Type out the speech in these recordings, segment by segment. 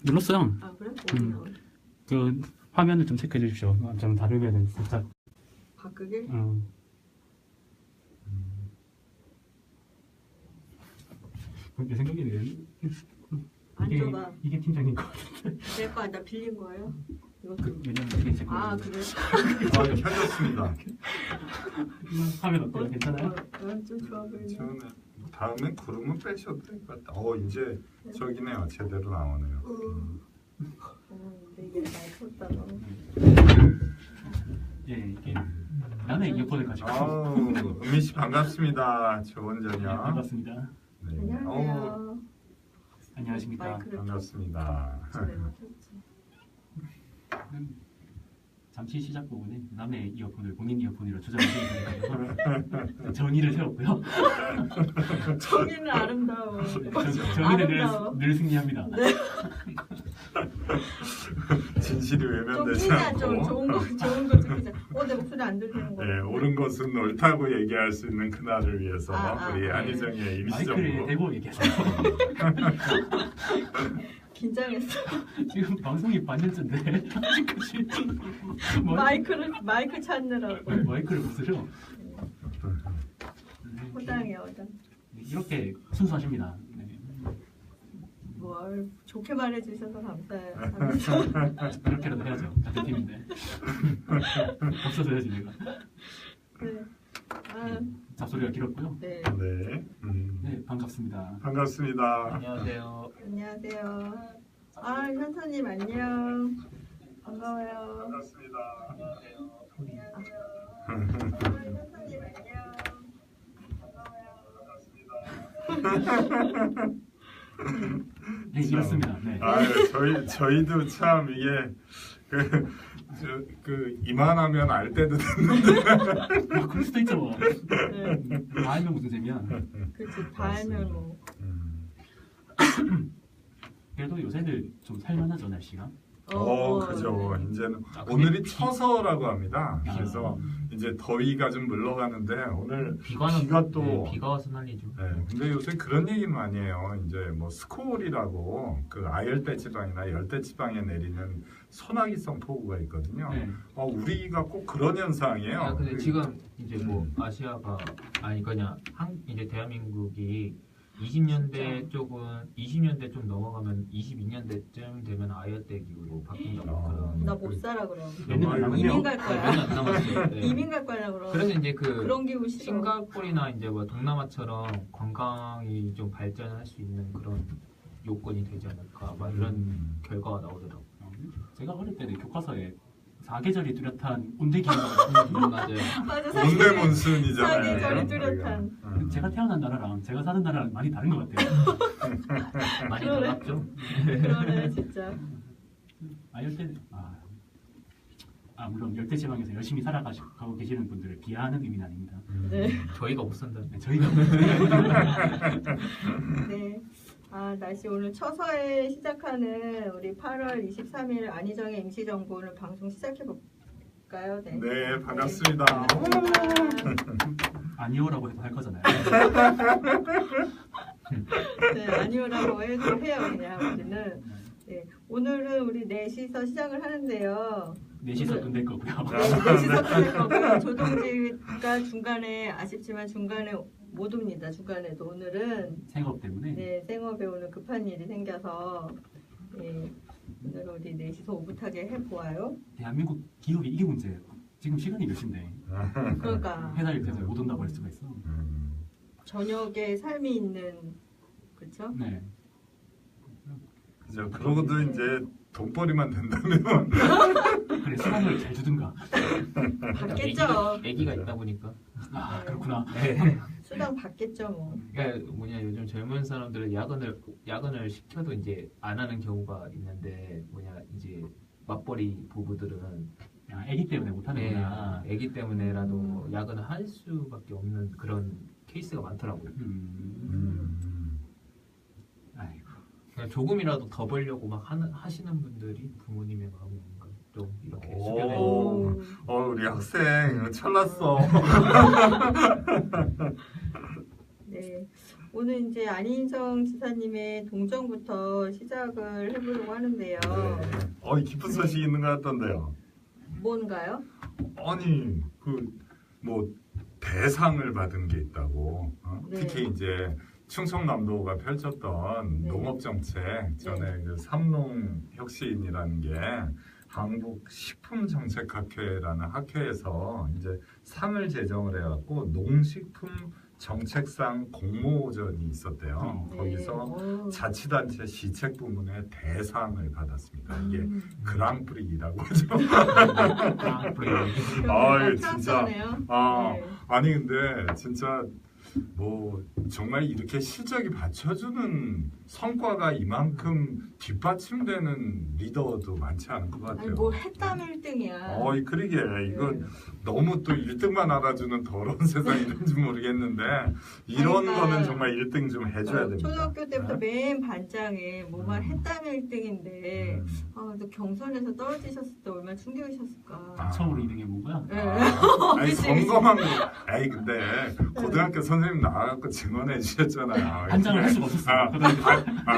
눌렀어요. 아 그래? 그 화면을 좀 체크해 주십시오. 좀 다르면 살짝 바꾸게? 내 생각에는 앉아봐. 이게 팀장인 것 같은데. 내 거 나 빌린 거예요? 왜냐면 이게 제 거. 아 그래? 켜졌습니다. 화면 어때요? 괜찮아요? 좀 좋아 보이네. 저는 다음에 구름은 빼셔도 될 것 같다. 이제 저기네요. 제대로 나오네요. 근데 이게 많이 컸다. 예, 이게 남의 이어폰을 가지고. 은미 씨 반갑습니다. 좋은 네, 저녁. 반갑습니다. 네. 안녕하세요. 안녕하십니까. 마이크를 반갑습니다. 전에 맞췄지. 잠시 시작 부분에 남의 이어폰을 본인 이어폰으로 조절하시니까 정의를 세웠고요. 정의는 아름다워. 정의는 늘 승리합니다. 네. 진실이 좀 외면되지 피자 않고. 좀 좋은 거 듣기자. 내 목소리 안 들리는 거. 네, 옳은 것은 옳다고 얘기할 수 있는 그날을 위해서 우리 안희정의 임시정부 마이크를 대고 얘기하세요. 긴장했어. 지금 방송이 반년째인데 아직까지 마이크 찾느라고. 마이크를 못 쓰죠. 호당이야 호당. 이렇게 순수하십니다. 네. 뭘 좋게 말해주셔서 감사해요. 그렇게라도 해야죠. 같은 팀인데. 없어져야지 내가. 네. 잡소리가 길었고요. 네. 네, 네, 반갑습니다. 반갑습니다. 안녕하세요. 안녕하세요. 현서님 안녕. 반가워요. 반갑습니다. 현서님 안녕. 반가워요. 네, 이렇습니다. 네. 저희도 참 이게 이만하면 알 때도 됐는데. 그럴 수도 있죠. 뭐. 네. 다 알면 무슨 재미야. 그렇지. 다 알면 뭐. 그래도 요새는 좀 살만하죠, 날씨가. 그죠. 네. 이제는 근데 오늘이 처서라고 합니다. 아. 그래서 이제 더위가 좀 물러가는데 오늘 비가 또 비가 와서 난리죠. 네, 근데 요새 그런 얘기는 많이 해요. 이제 뭐 스콜이라고 그 아열대 지방이나 열대 지방에 내리는 소나기성 폭우가 있거든요. 네. 우리가 꼭 그런 현상이에요. 근데 지금 이제 뭐 아시아가 그냥 이제 대한민국이 20년대 쪽은 20년대 좀 넘어가면 22년대쯤 되면 아열대 기후로 바뀐다고 나 못 살아 그럼. 몇 년 안 남았네요. 이민 갈 거야. 몇년 안 남았어요. 네. 이민 갈 거야 그럼. 그래서 이제 그런 기후 싫어. 싱가포르나 이제 뭐 동남아처럼 관광이 좀 발전할 수 있는 그런 요건이 되지 않을까 막 이런 결과가 나오더라고요. 제가 어릴 때는 교과서에 사계절이 뚜렷한 온대기후가 맞아요. 맞아. 온대 몬순이잖아요. 사계절이 뚜렷한. 제가 태어난 나라랑 제가 사는 나라랑 많이 다른 것 같아요. 많이 그러네. 달랐죠. 그러네 진짜. 열대 물론 열대 지방에서 열심히 살아가고 계시는 분들을 비하하는 의미는 아닙니다. 네. 저희가 못 산다. 네, 저희가 네. 날씨 오늘 처서에 시작하는 우리 8월 23일 안희정의 임시정부 오늘 방송 시작해 볼까요? 네. 네, 반갑습니다. 아니오라고 해도 할 거잖아요. 네, 아니오라고 해도 해요 그냥 우리는. 네, 오늘은 우리 넷이서 시작을 하는데요. 넷이서 끝낼 거고요. 넷이서 끝낼 거고요. 조동지가 중간에 아쉽지만 중간에 못 옵니다. 중간에도 오늘은 생업 때문에 생업에 오늘 급한 일이 생겨서 오늘 우리 넷이서 오붓하게 해보아요. 대한민국 기업이 이게 문제예요. 지금 시간이 몇 시인데 그러니까 회사 일 때문에 못 온다고 할 수가 있어. 저녁에 삶이 있는 그렇죠? 네. 그죠. 그러고도 이제 돈벌이만 된다면 그래 수당을 잘 주든가. 받겠죠. 애기가 있다 보니까. 그렇구나. 수당 받겠죠 뭐. 그러니까 요즘 젊은 사람들은 야근을 시켜도 이제 안 하는 경우가 있는데 이제 맞벌이 부부들은 아기 때문에 못 하는구나. 아기 때문에라도 야근을 할 수밖에 없는 그런 케이스가 많더라고요. 아이고. 그러니까 조금이라도 더 벌려고 막 하시는 분들이 부모님의 마음이 뭔가 좀 이렇게 숙연해. 우리 학생 철났어. 네, 네. 오늘 이제 안인정 지사님의 동정부터 시작을 해보려고 하는데요. 네. 깊은 소식이 있는 것 같던데요. 뭔가요? 아니 뭐 대상을 받은 게 있다고. 네. 특히 이제 충청남도가 펼쳤던 네. 농업정책 전에 그 삼농혁신이라는 게 한국식품정책학회라는 학회에서 이제 상을 제정을 해갖고 농식품 정책상 공모전이 있었대요. 네. 거기서 자치단체 시책 부문의 대상을 받았습니다. 이게 그랑프리라고 하죠. 아유, 진짜. 네. 아니 근데 진짜 뭐 정말 이렇게 실적이 받쳐주는 성과가 이만큼 뒷받침되는 리더도 많지 않은 것 같아요. 아니 뭘 했다면 1등이야. 그러게 이건 너무 또 1등만 알아주는 더러운 세상인지 모르겠는데 이런 그러니까, 거는 정말 1등 좀 해줘야 됩니다. 초등학교 때부터 네? 맨 반장에 뭐만 했다면 1등인데 또 경선에서 떨어지셨을 때 얼마나 충격이셨을까. 처음으로 2등 해본 거야? 네. 아니 그치, 점검한 거. 에이 근데 고등학교 선생님 나와갖고 증언해 주셨잖아요. 반장을 할 수가 없었어.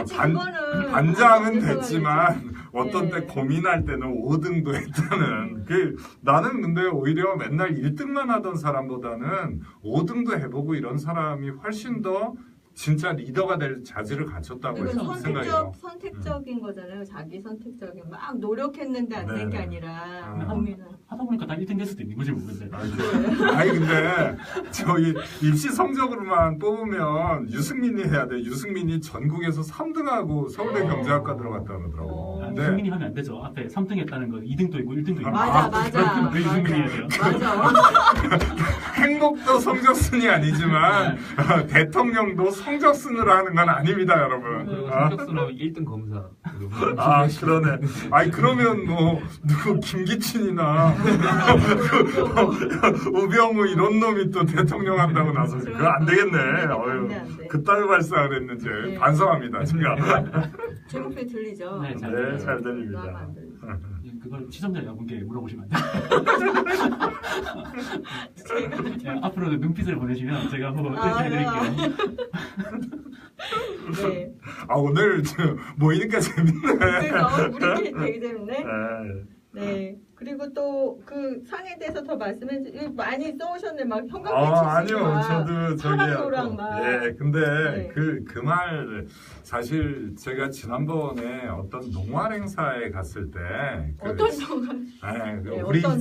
그거는 반장은 됐지만 어떤 때 네. 고민할 때는 5등도 했다는. 나는 근데 오히려 맨날 1등만 하던 사람보다는 5등도 해보고 이런 사람이 훨씬 더 진짜 리더가 될 자질을 갖췄다고 이건 생각해요. 선택적인 거잖아요. 자기 선택적인 막 노력했는데 안 된 게 아니라 고민을 하다 보니까 다 1등 됐을 때 있는 거지 모르는데. 아니 근데 저희 입시 성적으로만 뽑으면 유승민이 해야 돼. 유승민이 전국에서 3등하고 서울대 경제학과 들어갔다 그러더라고. 근데 승민이 하면 안 되죠. 앞에 3등 했다는 건 2등도 있고 1등도 있고. 맞아. 왜 승민이 해야 돼요? 맞아. 행복도 성적순이 아니지만 대통령도 성적순으로 하는 건 아닙니다, 여러분. 그리고 성적순으로 1등 검사. 그러네. 아니 그러면 뭐 누구 김기춘이나 우병우 이런 놈이 또 대통령 한다고 나서 그거 안 되겠네. 안 돼. 그따위 발상을 했는지 네. 반성합니다, 제가. 제 목소리 들리죠? 네, 잘 네, 잘 나만 들립니다. 안 들리죠. 그걸 시청자 여러분께 물어보시면 안 돼요. 앞으로도 눈빛을 보내시면 제가 한번 해드릴게요. 네. 오늘 모이니까 재밌네. 그래서 우리끼리 되게 재밌네. 네. 네. 그리고 또 그 상에 대해서 더 말씀해 주세요. 많이 써오셨네. 막 형광펜 아니요, 저도 파랑 막. 예, 근데 네. 그 말 사실 제가 지난번에 어떤 농활 행사에 갔을 때 어떤 동안 네, 어떤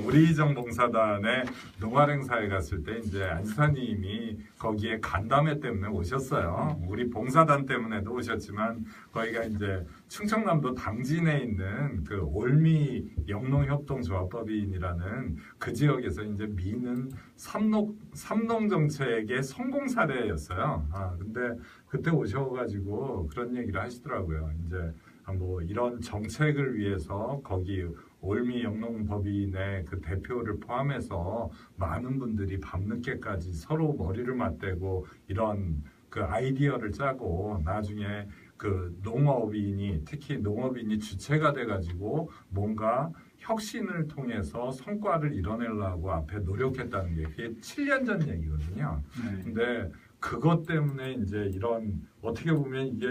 우리이정 봉사단의 농활 행사에 갔을 때 이제 안지사님이 거기에 간담회 때문에 오셨어요. 우리 봉사단 때문에도 오셨지만 거기가 이제 충청남도 당진에 있는 그 올미 영농협동조합법인이라는 그 지역에서 이제 미는 삼농 정책의 성공 사례였어요. 근데 그때 오셔가지고 그런 얘기를 하시더라고요. 이제 뭐 이런 정책을 위해서 거기 올미 영농법인의 그 대표를 포함해서 많은 분들이 밤늦게까지 서로 머리를 맞대고 이런 그 아이디어를 짜고 나중에 그 농업인이 특히 농업인이 주체가 돼가지고 뭔가 혁신을 통해서 성과를 이뤄내려고 앞에 노력했다는 게 그게 7년 전 얘기거든요. 근데 그것 때문에 이제 이런 어떻게 보면 이게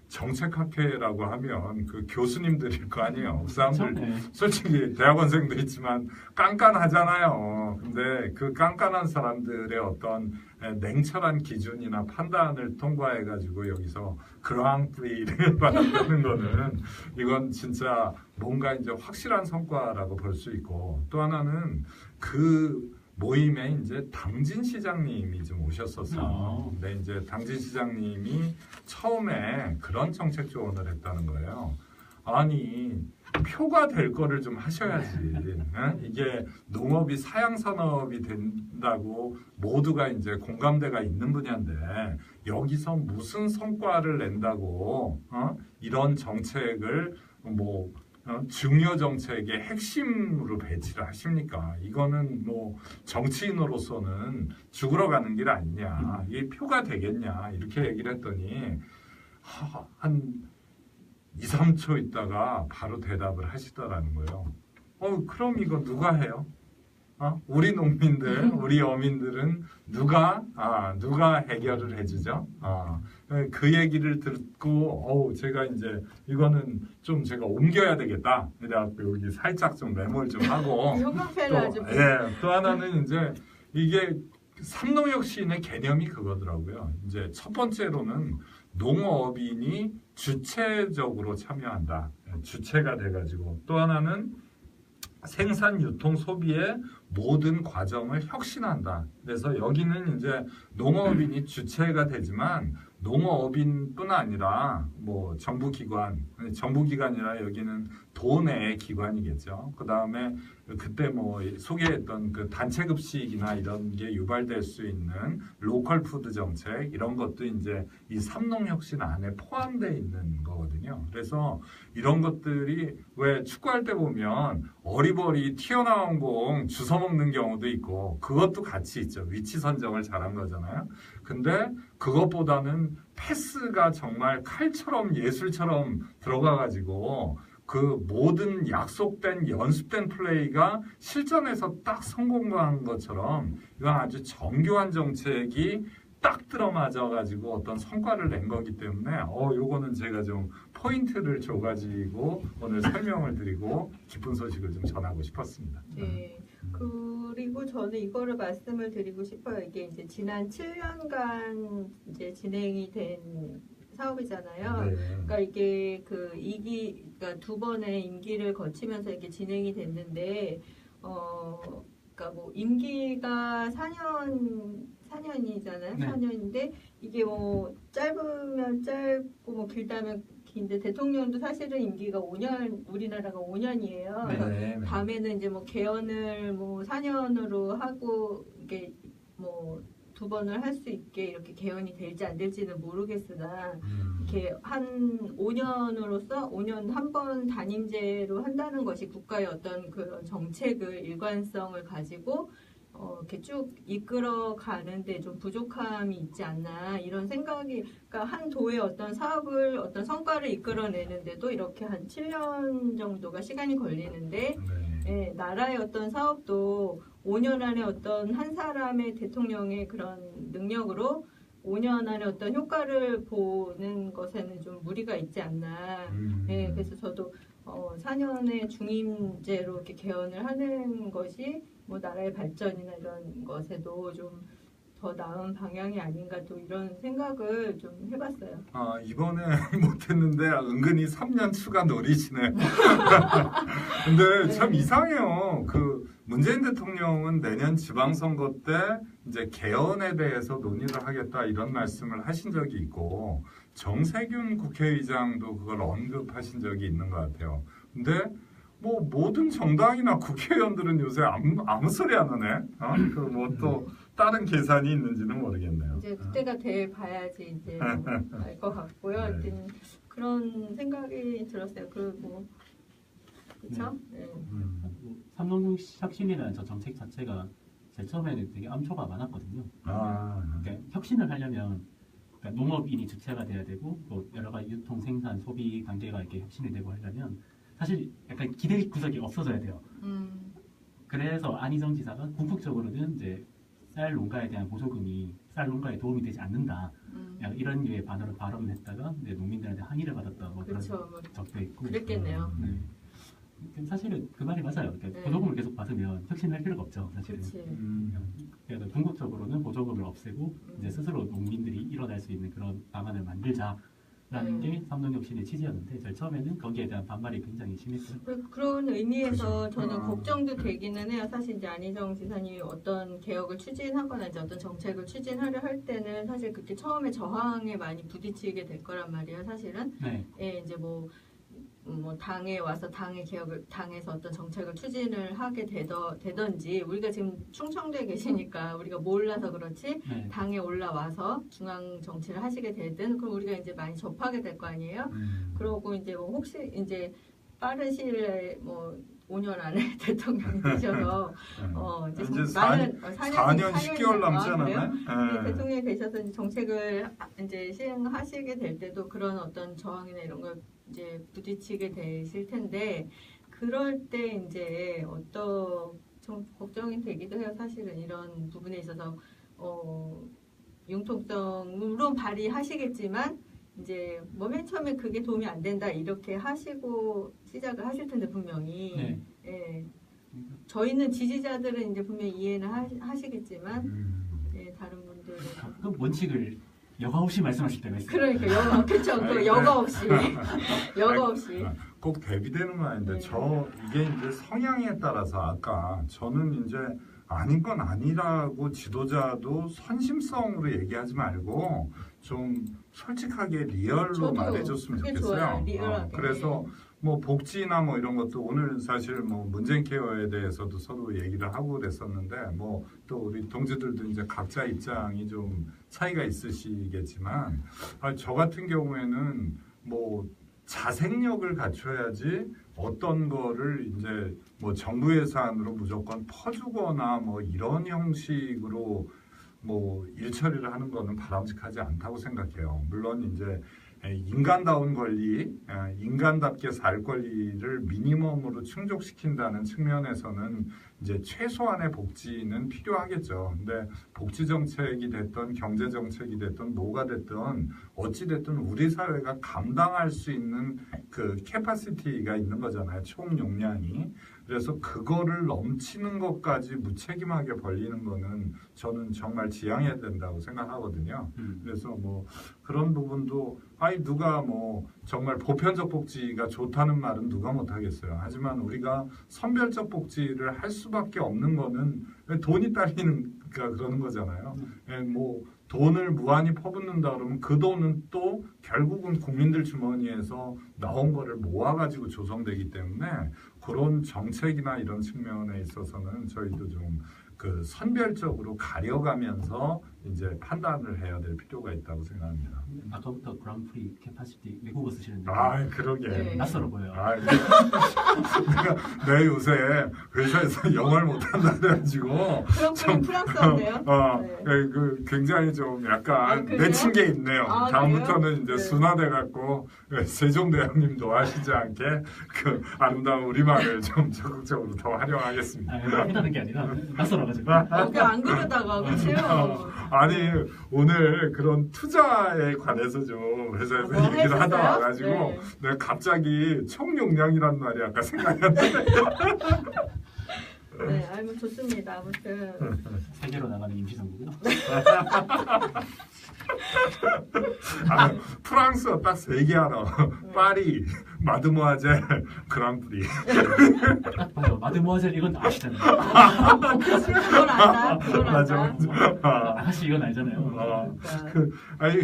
정책학회라고 하면 그 교수님들일 거 아니에요. 그 사람들 솔직히 대학원생도 있지만 깐깐하잖아요. 근데 그 깐깐한 사람들의 어떤 냉철한 기준이나 판단을 통과해가지고 여기서 그랑프리를 받았다는 거는 이건 진짜 뭔가 이제 확실한 성과라고 볼 수 있고 또 하나는 그 모임에 이제 당진 시장님이 좀 오셨었어요. 근데 이제 당진 시장님이 처음에 그런 정책 조언을 했다는 거예요. 아니 표가 될 거를 좀 하셔야지. 이게 농업이 사양 산업이 된다고 모두가 이제 공감대가 있는 분야인데 여기서 무슨 성과를 낸다고 이런 정책을 뭐 중요 정책의 핵심으로 배치를 하십니까? 이거는 뭐 정치인으로서는 죽으러 가는 길 아니냐? 이게 표가 되겠냐? 이렇게 얘기를 했더니 한 2, 3초 있다가 바로 대답을 하시더라는 거예요. 그럼 이거 누가 해요? 우리 농민들, 우리 어민들은 누가 해결을 해주죠? 그 얘기를 듣고, 제가 이제 이거는 좀 제가 옮겨야 되겠다. 그래갖고 여기 살짝 좀 메모를 좀 하고. 형광펜을 아주. 또 하나는 이제 이게 삼농혁신의 개념이 그거더라고요. 이제 첫 번째로는 농업인이 주체적으로 참여한다. 주체가 돼가지고 또 하나는 생산, 유통, 소비의 모든 과정을 혁신한다. 그래서 여기는 이제 농업인이 주체가 되지만 농업인뿐 아니라 뭐 정부기관이라 여기는 도내의 기관이겠죠. 그 다음에 그때 뭐 소개했던 그 단체급식이나 이런 게 유발될 수 있는 로컬 푸드 정책 이런 것도 이제 이 삼농혁신 안에 포함되어 있는 거거든요. 그래서 이런 것들이 왜 축구할 때 보면 어리버리 튀어나온 공 주워 먹는 경우도 있고 그것도 같이 있죠. 위치 선정을 잘한 거잖아요. 근데 그것보다는 패스가 정말 칼처럼 예술처럼 들어가가지고 그 모든 약속된 연습된 플레이가 실전에서 딱 성공한 것처럼 이건 아주 정교한 정책이 딱 들어맞아가지고 어떤 성과를 낸 거기 때문에 요거는 제가 좀 포인트를 줘가지고 오늘 설명을 드리고 기쁜 소식을 좀 전하고 싶었습니다. 네. 그리고 저는 이거를 말씀을 드리고 싶어요. 이게 이제 지난 7년간 이제 진행이 된 사업이잖아요. 네. 그러니까 이게 그러니까 두 번의 임기를 거치면서 이렇게 진행이 됐는데, 그러니까 뭐 임기가 4년이잖아요. 네. 4년인데 이게 뭐 짧으면 짧고 뭐 길다면 긴데 대통령도 사실은 임기가 5년, 우리나라가 5년이에요. 네. 밤에는 이제 뭐 개헌을 뭐 4년으로 하고 이게 뭐 두 번을 할 수 있게 이렇게 개헌이 될지 안 될지는 모르겠으나 이렇게 한 5년으로서 5년 한 번 단임제로 한다는 것이 국가의 어떤 그런 정책을 일관성을 가지고 이렇게 쭉 이끌어 가는데 좀 부족함이 있지 않나 이런 생각이, 그러니까 한 도의 어떤 사업을 어떤 성과를 이끌어내는데도 이렇게 한 7년 정도가 시간이 걸리는데 예, 나라의 어떤 사업도 5년 안에 어떤 한 사람의 대통령의 그런 능력으로 5년 안에 어떤 효과를 보는 것에는 좀 무리가 있지 않나. 예, 그래서 저도 4년의 중임제로 이렇게 개헌을 하는 것이 뭐 나라의 발전이나 이런 것에도 좀 더 나은 방향이 아닌가 또 이런 생각을 좀 해봤어요. 이번에 못했는데 은근히 3년 추가 노리시네. 근데 참 이상해요. 그 문재인 대통령은 내년 지방선거 때 이제 개헌에 대해서 논의를 하겠다 이런 말씀을 하신 적이 있고 정세균 국회의장도 그걸 언급하신 적이 있는 것 같아요. 근데 뭐 모든 정당이나 국회의원들은 요새 아무 소리 안 하네. 그 뭐 또 다른 계산이 있는지는 모르겠네요. 이제 그때가 돼 봐야지 이제 알 것 같고요. 네. 하여튼 그런 생각이 들었어요. 그리고 그렇죠? 네. 삼농혁신이라는 저 정책 자체가 제일 처음에는 되게 암초가 많았거든요. 그러니까 혁신을 하려면 그러니까 농업인이 주체가 돼야 되고 또 여러 가지 유통, 생산, 소비 관계가 이렇게 혁신이 되고 하려면 사실 약간 기대 구석이 없어져야 돼요. 그래서 안희정 지사가 궁극적으로는 이제 쌀 농가에 대한 보조금이 쌀 농가에 도움이 되지 않는다. 이런 류의 발언을 했다가 이제 농민들한테 항의를 받았다. 뭐 그렇죠. 그런 적도 있고. 그랬겠네요. 네. 사실은 그 말이 맞아요. 그러니까 네. 보조금을 계속 받으면 혁신할 필요가 없죠. 사실은. 그렇지. 그래서 궁극적으로는 보조금을 없애고 이제 스스로 농민들이 일어날 수 있는 그런 방안을 만들자라는 게 삼농혁신의 취지였는데 제일 처음에는 거기에 대한 반발이 굉장히 심했고요. 그런 의미에서 그죠. 저는 걱정도 되기는 해요. 사실 이제 안희정 지사님이 어떤 개혁을 추진하거나 이제 어떤 정책을 추진하려 할 때는 사실 그렇게 처음에 저항에 많이 부딪히게 될 거란 말이에요. 사실은. 네. 예, 이제 뭐 당에 와서 당에서 어떤 정책을 추진을 하게 되던지 우리가 지금 충청도에 계시니까 우리가 몰라서 그렇지 네. 당에 올라와서 중앙 정치를 하시게 되든 그럼 우리가 이제 많이 접하게 될 거 아니에요. 그러고 이제 뭐 혹시 이제 빠른 시일에 뭐 5년 안에 대통령이 되셔서 이제 이제 많은 4년 10개월 남지 않았나요? 네, 대통령이 되셔서 이제 정책을 이제 시행하시게 될 때도 그런 어떤 저항이나 이런 걸 이제 부딪히게 되실 텐데 그럴 때 이제 좀 걱정이 되기도 해요. 사실은 이런 부분에 있어서 융통성으로 발휘하시겠지만 이제 뭐 맨 처음에 그게 도움이 안 된다 이렇게 하시고 시작을 하실 텐데 분명히 네. 예. 저희는 지지자들은 이제 분명히 이해는 하시겠지만 예, 다른 분들은 가끔 원칙을 여과 없이 말씀하실 때가 있어요. 그러니까 그렇죠. 그 여과 없이 여과 없이 꼭 대비되는 건 아닌데 네. 이게 이제 성향에 따라서 아까 저는 이제 아닌 건 아니라고 지도자도 선심성으로 얘기하지 말고 좀 솔직하게 리얼로 저도 말해줬으면 그게 좋겠어요. 좋아요. 리얼하게. 그래서 뭐 복지나 뭐 이런 것도 오늘 사실 뭐 문재인 케어에 대해서도 서로 얘기를 하고 그랬었는데 뭐 또 우리 동지들도 이제 각자 입장이 좀 차이가 있으시겠지만 저 같은 경우에는 뭐 자생력을 갖춰야지 어떤 거를 이제 뭐 정부 예산으로 무조건 퍼주거나 뭐 이런 형식으로 뭐 일처리를 하는 거는 바람직하지 않다고 생각해요. 물론 이제 인간다운 권리, 인간답게 살 권리를 미니멈으로 충족시킨다는 측면에서는 이제 최소한의 복지는 필요하겠죠. 근데 복지 정책이 됐든 경제 정책이 됐든 뭐가 됐든 어찌 됐든 우리 사회가 감당할 수 있는 그 캐파시티가 있는 거잖아요. 총 용량이. 그래서 그거를 넘치는 것까지 무책임하게 벌리는 거는 저는 정말 지양해야 된다고 생각하거든요. 그래서 뭐 그런 부분도 누가 뭐 정말 보편적 복지가 좋다는 말은 누가 못하겠어요. 하지만 우리가 선별적 복지를 할 수밖에 없는 거는 돈이 딸리니까 그러는 거잖아요. 뭐 돈을 무한히 퍼붓는다 그러면 그 돈은 또 결국은 국민들 주머니에서 나온 거를 모아가지고 조성되기 때문에 그런 정책이나 이런 측면에 있어서는 저희도 좀 그 선별적으로 가려가면서 이제 판단을 해야 될 필요가 있다고 생각합니다. 아까부터 그랑프리 캐파시티 외국어 쓰시는데 그러게. 네. 낯설어 보여요. 내가 요새 회사에서 영어를 못한다 그래가지고 그럼 프랑스어인데요? 네. 그 굉장히 좀 약간 그래요? 내친 게 있네요. 아, 다음부터는 이제 네. 순화돼 갖고 세종대왕님도 하시지 않게 그 아름다운 우리말을 좀 적극적으로 더 활용하겠습니다. 하다는 게 아니라 낯설어가지고. 안 그러다가 그렇죠. 아니 오늘 그런 투자에 관해서 좀 회사에서 뭐 얘기를 하다 하셨어요? 와가지고 네. 내가 갑자기 총용량이란 말이 아까 생각이 안 나네. 네, 뭐 좋습니다. 아무튼 세계로 나가는 임시정부고요. 프랑스어 딱 3개 알아. 파리, 마드모아젤, 그랑프리. 딱 봐요. 마드모아젤 이건 아시잖아요. 그건 안다. 그건 맞아, 안다. 맞아. 아가씨 이건 알잖아요. 그러니까. 아니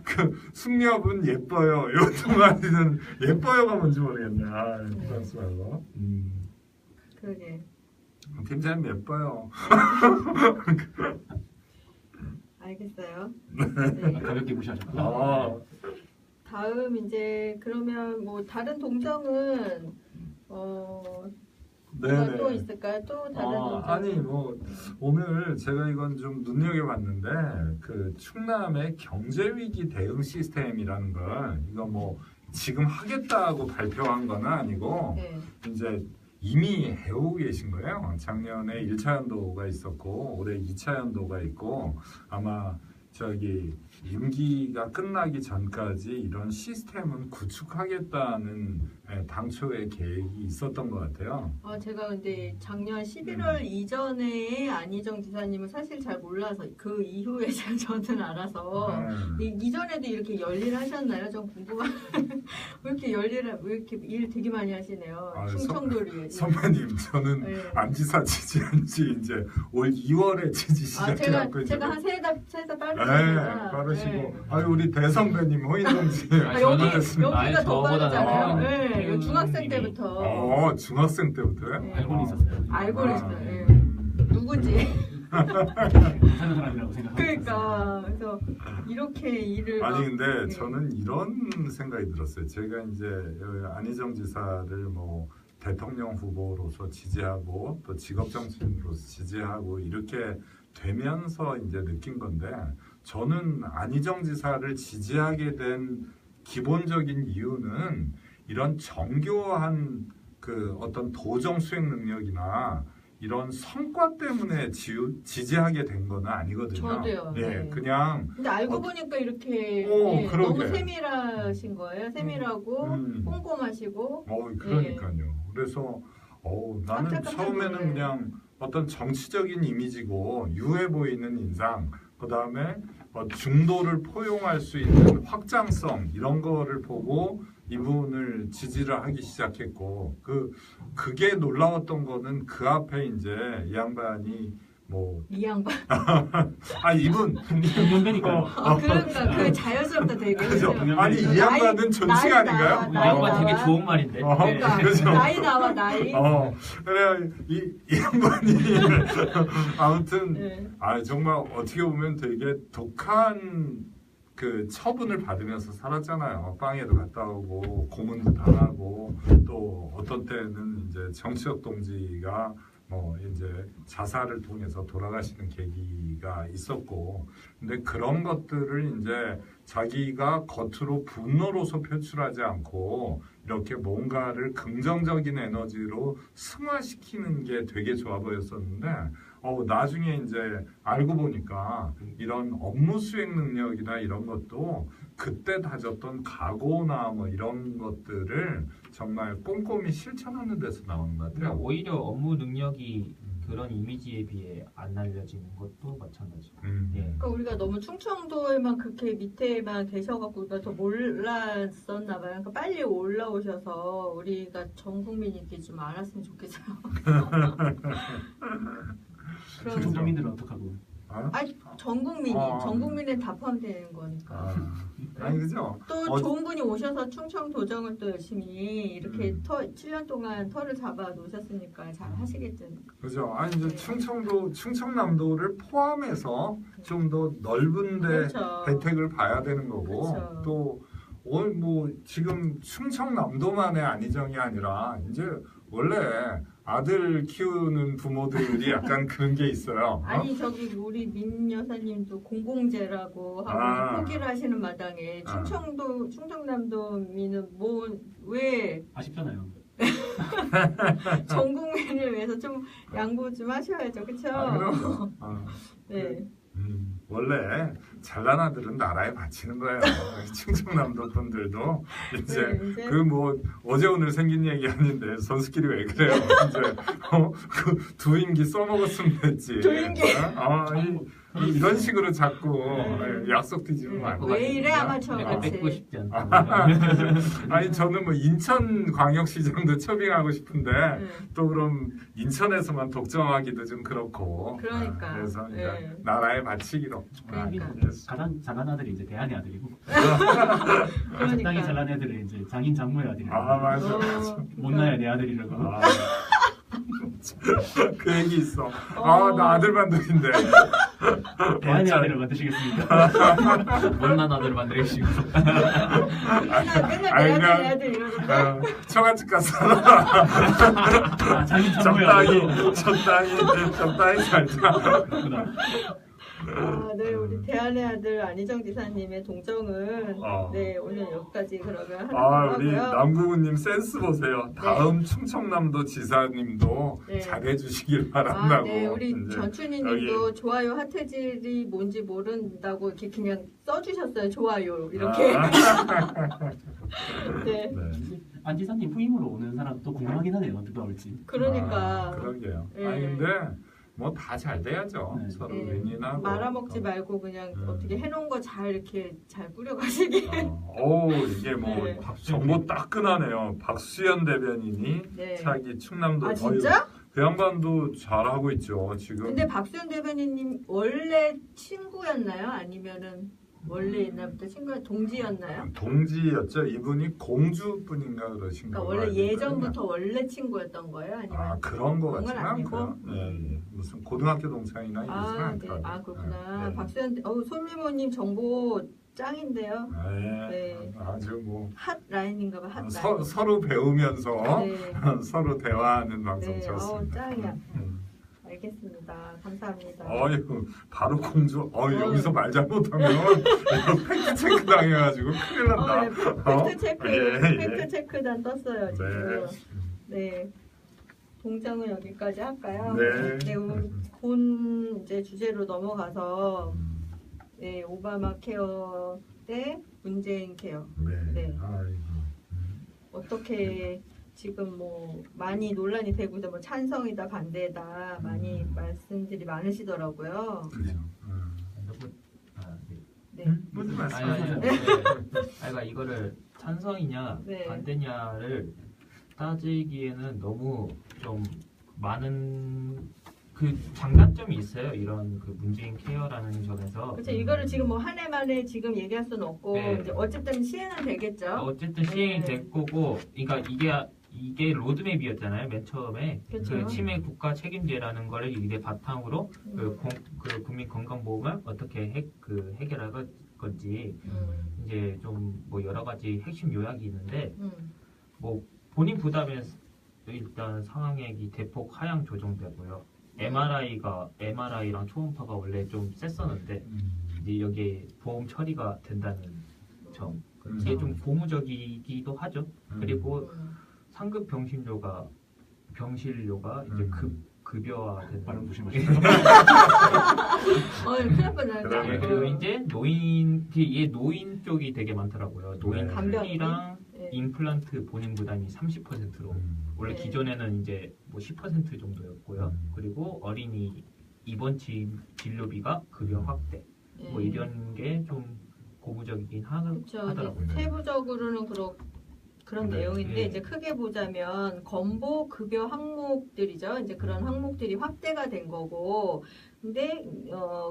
그 숙녀분 예뻐요. 요 두 마디는 예뻐요가 뭔지 모르겠네. 프랑스 말로. 그러게. 팀장님 예뻐요. 알겠어요. 가볍게 무시하셨고. 다음 이제 그러면 뭐 다른 동정은 뭐가 또 있을까요? 또 다른 동정. 아니 뭐 오늘 제가 이건 좀 눈여겨봤는데 그 충남의 경제위기 대응 시스템이라는 걸 이거 뭐 지금 하겠다고 발표한 건 아니고 네. 이제 이미 해오고 계신 거예요. 작년에 1차 연도가 있었고 올해 2차 연도가 있고 아마 저기 임기가 끝나기 전까지 이런 시스템은 구축하겠다는 당초의 계획이 있었던 것 같아요. 제가 근데 작년 11월 이전에 안희정 지사님은 사실 잘 몰라서 그 이후에 저는 알아서 이전에도 이렇게 열일하셨나요? 좀 궁금한. 왜 이렇게 일 되게 많이 하시네요. 충청도를. 선배님 저는 안지사 지지한 지 이제 올 2월에 지지 시작해갖고 제가 한 세 달 빠르시구나. 빠르시고 우리 대선배님 호인동지 여기가 더 저보다 빠르잖아요. 중학생 때부터. 중학생 때부터요? 알고는 있었어요. 알고는 있어요. 누군지. 괜찮은 사람이라고 생각하고 그러니까 그래서 이렇게 일을 근데 저는 이런 생각이 들었어요. 제가 이제 안희정 지사를 뭐 대통령 후보로서 지지하고 또 직업정치인으로서 지지하고 이렇게 되면서 이제 느낀 건데 저는 안희정 지사를 지지하게 된 기본적인 이유는 이런 정교한 그 어떤 도정 수행 능력이나 이런 성과 때문에 지지하게 된 건 아니거든요. 저도요. 예, 네. 그냥 근데 알고 보니까 이렇게 그러게. 너무 세밀하신 거예요. 세밀하고 꼼꼼하시고. 그러니까요. 그래서 나는 깜짝깜짝 처음에는 놀래. 그냥 어떤 정치적인 이미지고 유해 보이는 인상, 그 다음에 중도를 포용할 수 있는 확장성 이런 거를 보고 이분을 지지를 하기 시작했고 그게 놀라웠던 거는 그 앞에 이제 이 양반이 이 양반. 이분 연배니까요. 그러니까 그 자연스럽다 되게. 그죠? 그죠? 아니 이 양반은 존치가 아닌가요? 이 양반 되게 좋은 말인데. 그러니까 그죠? 나이 나와 나이. 그래 이 양반이 아무튼 네. 정말 어떻게 보면 되게 독한 그 처분을 받으면서 살았잖아요. 빵에도 갔다 오고 고문도 당하고 또 어떤 때는 이제 정치적 동지가 이제 자살을 통해서 돌아가시는 계기가 있었고, 근데 그런 것들을 이제 자기가 겉으로 분노로서 표출하지 않고 이렇게 뭔가를 긍정적인 에너지로 승화시키는 게 되게 좋아 보였었는데, 나중에 이제 알고 보니까 이런 업무 수행 능력이나 이런 것도 그때 다졌던 각오나 이런 것들을 정말 꼼꼼히 실천하는 데서 나오는 것 같아요. 오히려 업무 능력이 그런 이미지에 비해 안 알려지는 것도 마찬가지고. 예. 그러니까 우리가 너무 충청도에만 그렇게 밑에만 계셔갖고 우리가 더 몰랐었나 봐요. 그러니까 빨리 올라오셔서 우리가 전 국민이 이렇게 좀 알았으면 좋겠어요. 충청 도민들은 어떡하고? 전 국민에 다 포함되는 거니까. 아니 그죠? 또 좋은 분이 오셔서 충청 도정을 또 열심히 이렇게 7년 동안 터를 잡아 놓으셨으니까 잘 하시겠죠. 그죠? 아니 이제 충청남도를 포함해서 좀 더 넓은데 그렇죠. 혜택을 봐야 되는 거고 그렇죠. 또 지금 충청남도만의 안희정이 아니라 이제 원래 아들 키우는 부모들이 약간 그런 게 있어요. 아니 저기 우리 민 여사님도 공공재라고 하고 포기를 하시는 마당에 충청남도민은 왜 아쉽잖아요. 전 국민을 위해서 좀 양보 좀 하셔야죠, 그렇죠? 그럼요. 네. 원래 잘난 아들은 나라에 바치는 거예요. 충청남도 분들도 이제 어제 오늘 생긴 얘기 아닌데 선수끼리 왜 그래요? 이제 그 두 임기 써먹었으면 됐지. 두 임기. 이런 식으로 자꾸 약속 뒤집으면 안 돼요. 왜 이래 아마추어 내가 같이. 뺏고 싶지 않다. 아니 저는 인천광역시장도 초빙하고 싶은데 또 그럼 인천에서만 독점하기도 좀 그렇고. 그러니까. 그래서 이제 나라에 바치기로. 그러니까. 가장 잘난 아들이 이제 대한의 아들이고 그러니까. 적당히 잘난 애들은 이제 장인 장모의 아들이고 맞아. 못나야 내 아들이라고. 그 얘기 있어. 나 아들만 둘인데. 대한의 아들을 만드시겠습니까? 못난 아들 만들시고. 맨날 내 아들 이러는데. 처갓집 가서 장인 장모의 아들이고. 적당히 살자. 네, 우리 대한의 아들 안희정 지사님의 동정은 네 오늘 여기까지 그러면 하는 거고요. 우리 남궁우님 센스 보세요. 다음 충청남도 지사님도 잘해주시길 바란다고. 네, 우리 전춘희님도 좋아요 하트질이 뭔지 모른다고 이렇게 그냥 써주셨어요. 좋아요 이렇게. 네. 안 지사님 후임으로 오는 사람 또 궁금하긴 하네요. 누가 올지. 그러니까. 그러게요. 네. 근데 다 잘 돼야죠. 서로 윈윈하고. 말아먹지 말고 그냥 어떻게 해놓은 거 잘 이렇게 잘 뿌려가시길. 이게 정보 따끈하네요. 박수현 대변인이 차기 충남도. 진짜? 그 양반도 잘하고 있죠 지금. 근데 박수현 대변인님 원래 친구였나요? 아니면은 원래 옛날부터 친구가 동지였나요? 동지였죠. 이분이 공주분인가 그러신가. 그러니까 원래 예전부터 원래 친구였던 거예요? 아니면 그런 거 그건 같지는 아니고? 않고요. 무슨 고등학교 동창이나 이러진 않더라고요. 그렇구나. 박수현 솔미모님 정보 짱인데요. 네. 아주 핫라인인가 봐. 핫라인. 서로 배우면서 서로 대화하는 방송 좋습니다. 짱이야. 알겠습니다. 감사합니다. 바로 공주. 여기서 말 잘못하면 팩트 체크 당해가지고 큰일 난다. 팩트 체크단 떴어요 지금. 네. 공장은 여기까지 할까요? 네. 우리 본 이제 주제로 넘어가서 네, 오바마 케어 대 문재인 케어. 네. 네. 아이고. 어떻게 지금 뭐 많이 논란이 되고 있다, 뭐 찬성이다 반대다 많이 말씀들이 많으시더라고요. 그렇죠. 네. 무슨 아니, 말씀하세요? 그러니까 이거를 찬성이냐 네. 반대냐를 따지기에는 너무 좀 많은 그 장단점이 있어요. 이런 그 문재인 케어라는 점에서. 그렇죠. 이거를 지금 뭐 한 해 만에 지금 얘기할 수는 없고 네. 이제 어쨌든 시행은 되겠죠. 어쨌든 시행이 네. 될 거고, 그러니까 이게 로드맵이었잖아요. 맨 처음에 그렇죠. 그 치매 국가 책임제라는 거를 이게 바탕으로 그 국민 건강보험을 어떻게 해결할 건지 이제 좀 뭐 여러 가지 핵심 요약이 있는데 뭐 본인 부담에 일단 상황액이 대폭 하향 조정되고요. MRI랑 초음파가 원래 좀 셌었는데 이제 여기에 보험 처리가 된다는 점. 이게 좀 고무적이기도 하죠. 그리고 상급 병실료가 이제 급여화되는. 발음 조심하시고. 큰일 날 뻔했네. 네, 그리고 이제 노인 쪽이 되게 많더라고요. 노인 간병이랑 네. 임플란트 본인 부담이 30%로 원래 네. 기존에는 이제 뭐 10% 정도였고요. 그리고 어린이 입원 진료비가 급여 확대. 뭐 이런 게 좀 고무적이긴 그렇죠. 하더라고요. 세부적으로는 그런 네. 내용인데 네. 이제 크게 보자면 건보 급여 항목들이죠. 이제 그런 항목들이 확대가 된 거고, 근데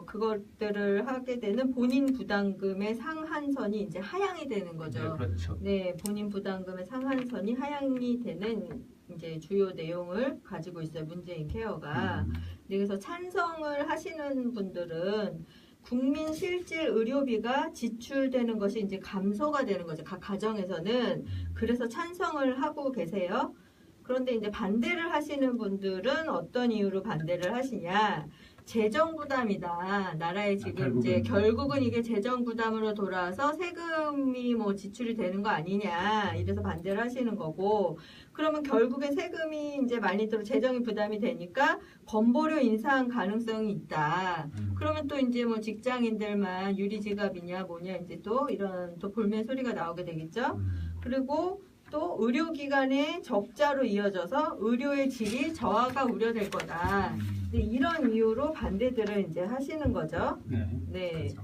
그것들을 하게 되는 본인 부담금의 상한선이 이제 하향이 되는 거죠. 네, 그렇죠. 네, 본인 부담금의 상한선이 하향이 되는 이제 주요 내용을 가지고 있어요. 문재인 케어가. 네, 그래서 찬성을 하시는 분들은 국민 실질 의료비가 지출되는 것이 이제 감소가 되는 거죠. 각 가정에서는. 그래서 찬성을 하고 계세요. 그런데 이제 반대를 하시는 분들은 어떤 이유로 반대를 하시냐? 재정 부담이다. 나라에 지금 이제 결국은 이게 재정 부담으로 돌아와서 세금이 뭐 지출이 되는 거 아니냐. 이래서 반대를 하시는 거고. 그러면 결국에 세금이 이제 많이 들어 재정이 부담이 되니까 건보료 인상 가능성이 있다. 그러면 또 이제 뭐 직장인들만 유리지갑이냐 뭐냐 이제 또 이런 또 볼멘 소리가 나오게 되겠죠. 그리고 또 의료기관의 적자로 이어져서 의료의 질이 저하가 우려될 거다. 이런 이유로 반대들을 이제 하시는 거죠. 네. 네. 그렇죠.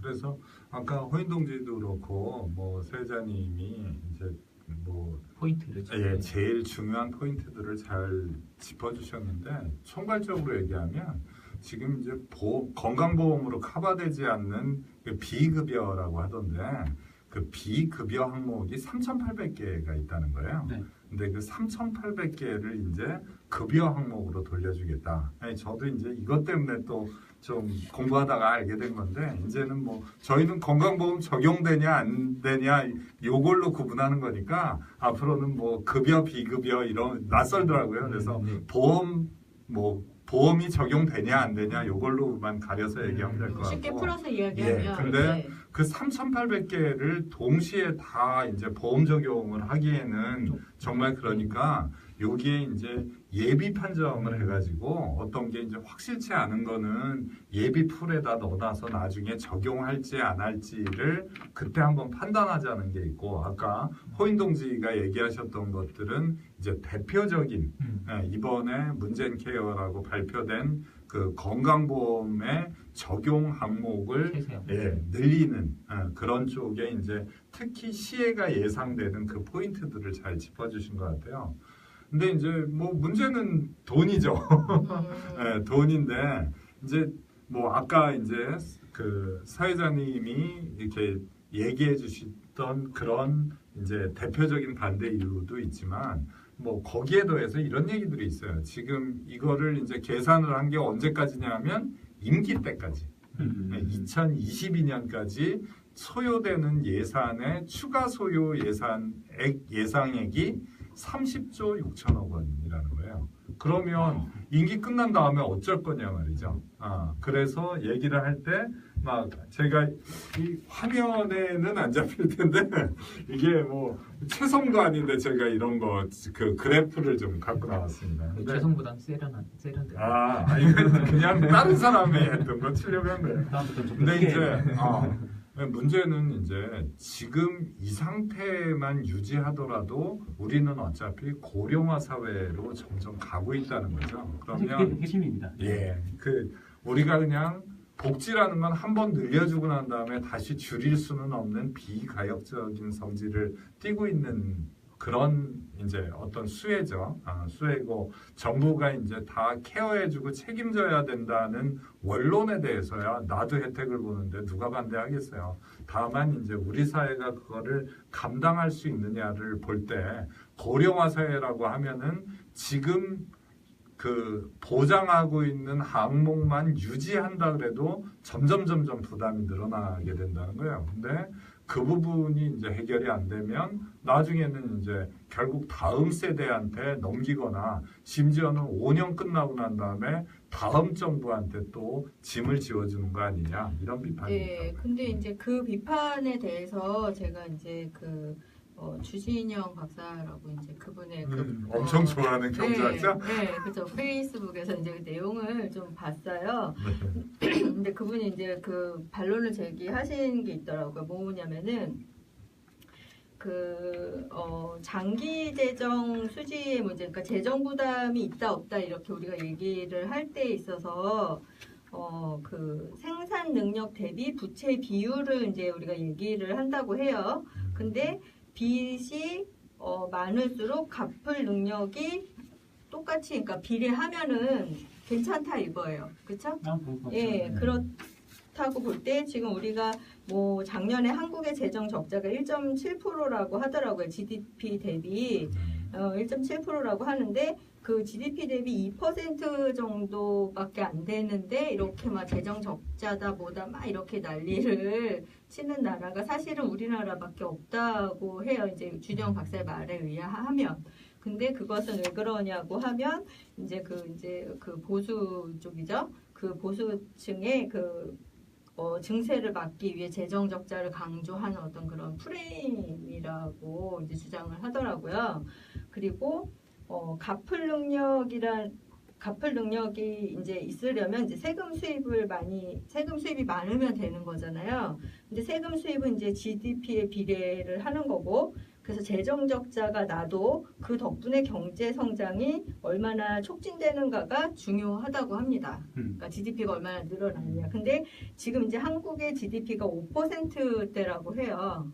그래서 아까 호인동지도 그렇고 뭐 세자님이 이제 뭐 포인트를 제일 중요한 포인트들을 잘 짚어주셨는데 총괄적으로 얘기하면 지금 이제 건강보험으로 커버되지 않는 그 비급여라고 하던데 그 비급여 항목이 3,800개가 있다는 거예요. 네. 근데 그 3,800개를 이제 급여 항목으로 돌려주겠다. 아니, 저도 이제 이것 때문에 또 좀 공부하다가 알게 된 건데 이제는 뭐 저희는 건강보험 적용되냐 안 되냐 요걸로 구분하는 거니까 앞으로는 뭐 급여 비급여 이런 낯설더라고요. 그래서 보험이 적용되냐 안 되냐 요걸로만 가려서 얘기하면 될 것 같고 쉽게 풀어서 이야기하면. 근데 네. 그 3,800개를 동시에 다 이제 보험 적용을 하기에는 정말 그러니까 여기에 이제 예비 판정을 해가지고 어떤 게 이제 확실치 않은 거는 예비 풀에다 넣어놔서 나중에 적용할지 안 할지를 그때 한번 판단하자는 게 있고 아까 호인동지가 얘기하셨던 것들은 이제 대표적인 이번에 문재인 케어라고 발표된 그 건강보험의 적용 항목을 늘리는 그런 쪽에 이제 특히 시혜가 예상되는 그 포인트들을 잘 짚어주신 것 같아요. 근데 이제 뭐 문제는 돈이죠. 네, 돈인데 이제 뭐 아까 이제 그 사회자님이 이렇게 얘기해 주셨던 그런 이제 대표적인 반대 이유도 있지만 뭐 거기에 더해서 이런 얘기들이 있어요. 지금 이거를 이제 계산을 한 게 언제까지냐면 임기 때까지 2022년까지 소요되는 예산의 추가 소요 예상액이 30조 6천억 원이라는 거예요. 그러면 임기 끝난 다음에 어쩔 거냐 말이죠. 그래서 얘기를 할 때 막 제가 이 화면에는 안 잡힐 텐데 이게 뭐 최선도 아닌데 제가 이런 거 그 그래프를 좀 갖고 나왔습니다. 근데 최선보단 세련돼. 아니 그냥 다른 사람이 했던 거 치려고 했는데. 다음부터 좀 근데 크게 이제 문제는 이제 지금 이 상태만 유지하더라도 우리는 어차피 고령화 사회로 점점 가고 있다는 거죠. 사실 그러면 그게 핵심입니다. 그 우리가 그냥 복지라는 건 한 번 늘려주고 난 다음에 다시 줄일 수는 없는 비가역적인 성질을 띠고 있는 그런 이제 어떤 수혜죠. 수혜고 정부가 이제 다 케어해주고 책임져야 된다는 원론에 대해서야 나도 혜택을 보는데 누가 반대하겠어요. 다만 이제 우리 사회가 그거를 감당할 수 있느냐를 볼 때 고령화 사회라고 하면은 지금 그 보장하고 있는 항목만 유지한다 그래도 점점 부담이 늘어나게 된다는 거예요. 근데 그 부분이 이제 해결이 안 되면 나중에는 이제 결국 다음 세대한테 넘기거나 심지어는 5년 끝나고 난 다음에 다음 정부한테 또 짐을 지워주는 거 아니냐 이런 비판이 네, 있다고요. 근데 이제 그 비판에 대해서 제가 이제 주진영 박사라고 이제 그분의 엄청 좋아하는 경제학자? 네, 그렇죠. 페이스북에서 이제 그 내용을 좀 봤어요. 네. 근데 그분이 이제 그 반론을 제기하신 게 있더라고요. 뭐냐면은 장기 재정 수지의 문제, 그러니까 재정 부담이 있다 없다 이렇게 우리가 얘기를 할 때 있어서 그 생산 능력 대비 부채 비율을 이제 우리가 얘기를 한다고 해요. 근데 빚이 많을수록 갚을 능력이 똑같이, 그러니까 비례하면은 괜찮다 이거예요. 그렇죠? 예, 그렇다고 볼 때 지금 우리가 뭐 작년에 한국의 재정 적자가 1.7%라고 하더라고요. GDP 대비 1.7%라고 하는데 그 GDP 대비 2% 정도밖에 안 되는데 이렇게 막 재정 적자다 뭐다 막 이렇게 난리를 치는 나라가 사실은 우리나라밖에 없다고 해요. 이제 주정 박사의 말에 의하면. 근데 그것은 왜 그러냐고 하면 이제 그 보수 쪽이죠. 그 보수층의 증세를 막기 위해 재정 적자를 강조하는 어떤 그런 프레임이라고 이제 주장을 하더라고요. 그리고 갚을 능력이 이제 있으려면 이제 세금 수입이 많으면 되는 거잖아요. 근데 세금 수입은 이제 GDP에 비례를 하는 거고, 그래서 재정 적자가 나도 그 덕분에 경제 성장이 얼마나 촉진되는가가 중요하다고 합니다. 그러니까 GDP가 얼마나 늘어나느냐. 근데 지금 이제 한국의 GDP가 5%대라고 해요.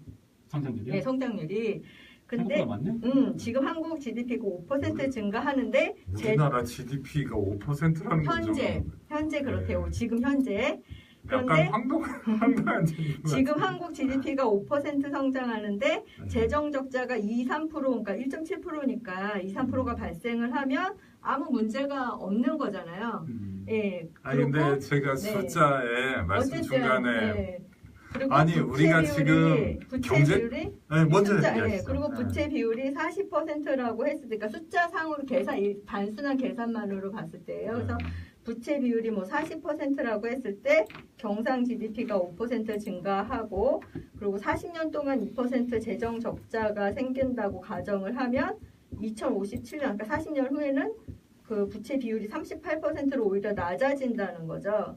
성장률이요? 네, 성장률이. 근데 맞네? 지금 한국 GDP가 5% 증가하는데 우리나라 GDP가 5%라는 거죠. 현재 그렇대요. 네. 지금 현재. 그런데 황당한 지금 한국 GDP가 5% 성장하는데 재정 적자가 2-3% 그러니까 1.7%니까 2-3%가 발생을 하면 아무 문제가 없는 거잖아요. 예. 아니 근데 제가 숫자에 말씀 중간에 아니 우리가 지금 부채 비율이 먼저 얘기하시죠. 그리고 부채 비율이 40%라고 했을 때, 그러니까 숫자상으로 단순한 계산만으로 봤을 때예요. 그래서 부채 비율이 뭐 40%라고 했을 때 경상 GDP가 5% 증가하고, 그리고 40년 동안 2% 재정 적자가 생긴다고 가정을 하면 2057년, 그러니까 40년 후에는 그 부채 비율이 38%로 오히려 낮아진다는 거죠.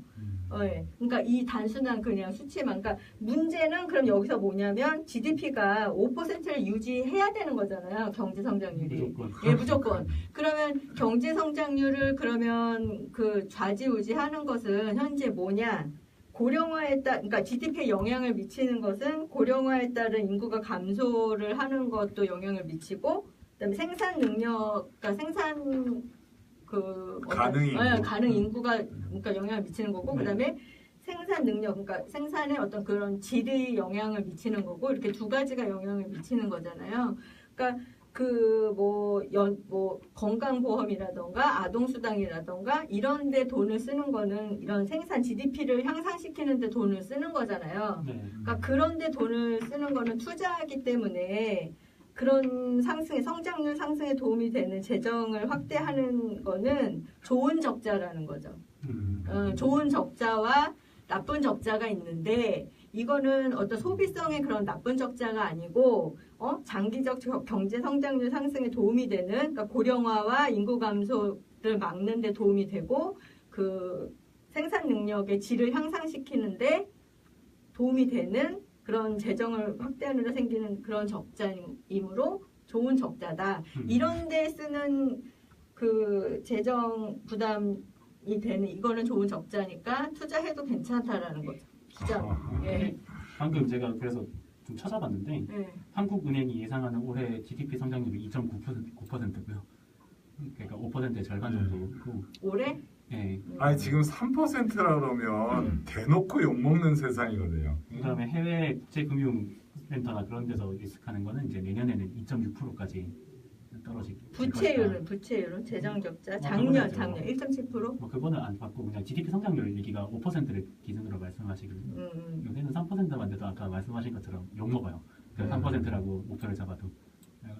네. 그러니까 이 단순한 그냥 수치만. 그러니까 문제는 그럼 여기서 뭐냐면 GDP가 5%를 유지해야 되는 거잖아요. 경제 성장률이. 무조건. 그러면 경제 성장률을 그러면 그 좌지우지하는 것은 현재 뭐냐? 고령화에 따라, 그러니까 GDP에 영향을 미치는 것은 고령화에 따른 인구가 감소를 하는 것도 영향을 미치고, 그다음에 생산 능력, 그러니까 가능 인구가 그러니까 영향을 미치는 거고, 그다음에 생산 능력, 그러니까 생산에 어떤 그런 질이 영향을 미치는 거고, 이렇게 두 가지가 영향을 미치는 거잖아요. 그러니까 건강보험이라던가 아동수당이라던가 이런 데 돈을 쓰는 거는 이런 생산 GDP를 향상시키는 데 돈을 쓰는 거잖아요. 그러니까 그런 데 돈을 쓰는 거는 투자하기 때문에 그런 성장률 상승에 도움이 되는 재정을 확대하는 거는 좋은 적자라는 거죠. 좋은 적자와 나쁜 적자가 있는데 이거는 어떤 소비성의 그런 나쁜 적자가 아니고 장기적 경제 성장률 상승에 도움이 되는 그러니까 고령화와 인구 감소를 막는 데 도움이 되고 그 생산 능력의 질을 향상시키는데 도움이 되는 그런 재정을 확대하는 데 생기는 그런 적자이므로 좋은 적자다. 이런 데 쓰는 그 재정 부담이 되는 이거는 좋은 적자니까 투자해도 괜찮다라는 거죠. 기자. 예. 방금 제가 그래서 좀 찾아봤는데 예. 한국은행이 예상하는 올해 GDP 성장률이 2.9%고요. 그러니까 5%의 절반 정도고. 올해? 예. 아니 지금 3%라 그러면 대놓고 욕먹는 세상이거든요. 그다음에 해외 국제금융센터나 그런 데서 예측하는 거는 이제 내년에는 2.6%까지 떨어질 부채율은 재정 적자 작년 1.7%? 뭐 그거는 안 받고 그냥 GDP 성장률 얘기가 5%를 기준으로 말씀하시거든요. 요새는 3%만 돼도 아까 말씀하신 것처럼 욕 먹어요. 3%라고 목표를 잡아도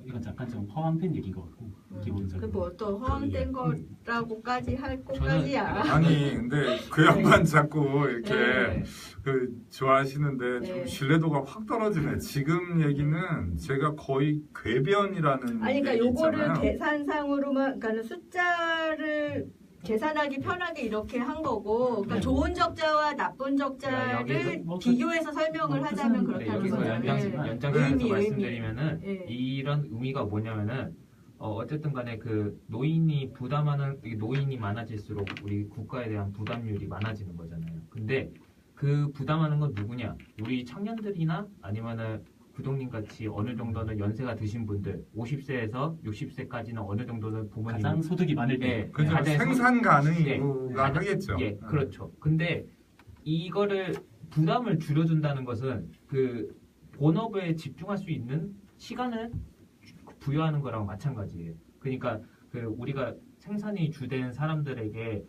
이건 잠깐 좀 허황된 얘기인 것 같고 기본적으로. 그 뭐 또 허황된 거라고까지 할 것까지야. 아니 근데 그 양반 자꾸 이렇게 네. 그 좋아하시는데 좀 네. 신뢰도가 확 떨어지네. 지금 얘기는 제가 거의 궤변이라는 아니 그러니까 얘기 요거를 있잖아요. 계산상으로만 그러니까 숫자를 계산하기 편하게 이렇게 한 거고 그러니까 좋은 적자와 나쁜 적자를 뭐 비교해서 설명을 하자면 그렇다는 여기서 거죠. 연장선에서 말씀드리면은 예. 이런 의미가 뭐냐면은 어쨌든 간에 그 노인이 부담하는 노인이 많아질수록 우리 국가에 대한 부담률이 많아지는 거잖아요. 근데 그 부담하는 건 누구냐? 우리 청년들이나 아니면은 구동님 같이 어느 정도는 연세가 드신 분들 50세에서 60세까지는 어느 정도는 부모님 가장 소득이 많을 때 그죠. 가장 생산 가능 예, 인구가 하겠죠. 예, 그렇죠. 근데 이거를 부담을 줄여준다는 것은 그 본업에 집중할 수 있는 시간을 부여하는 거랑 마찬가지예요. 그러니까 그 우리가 생산이 주된 사람들에게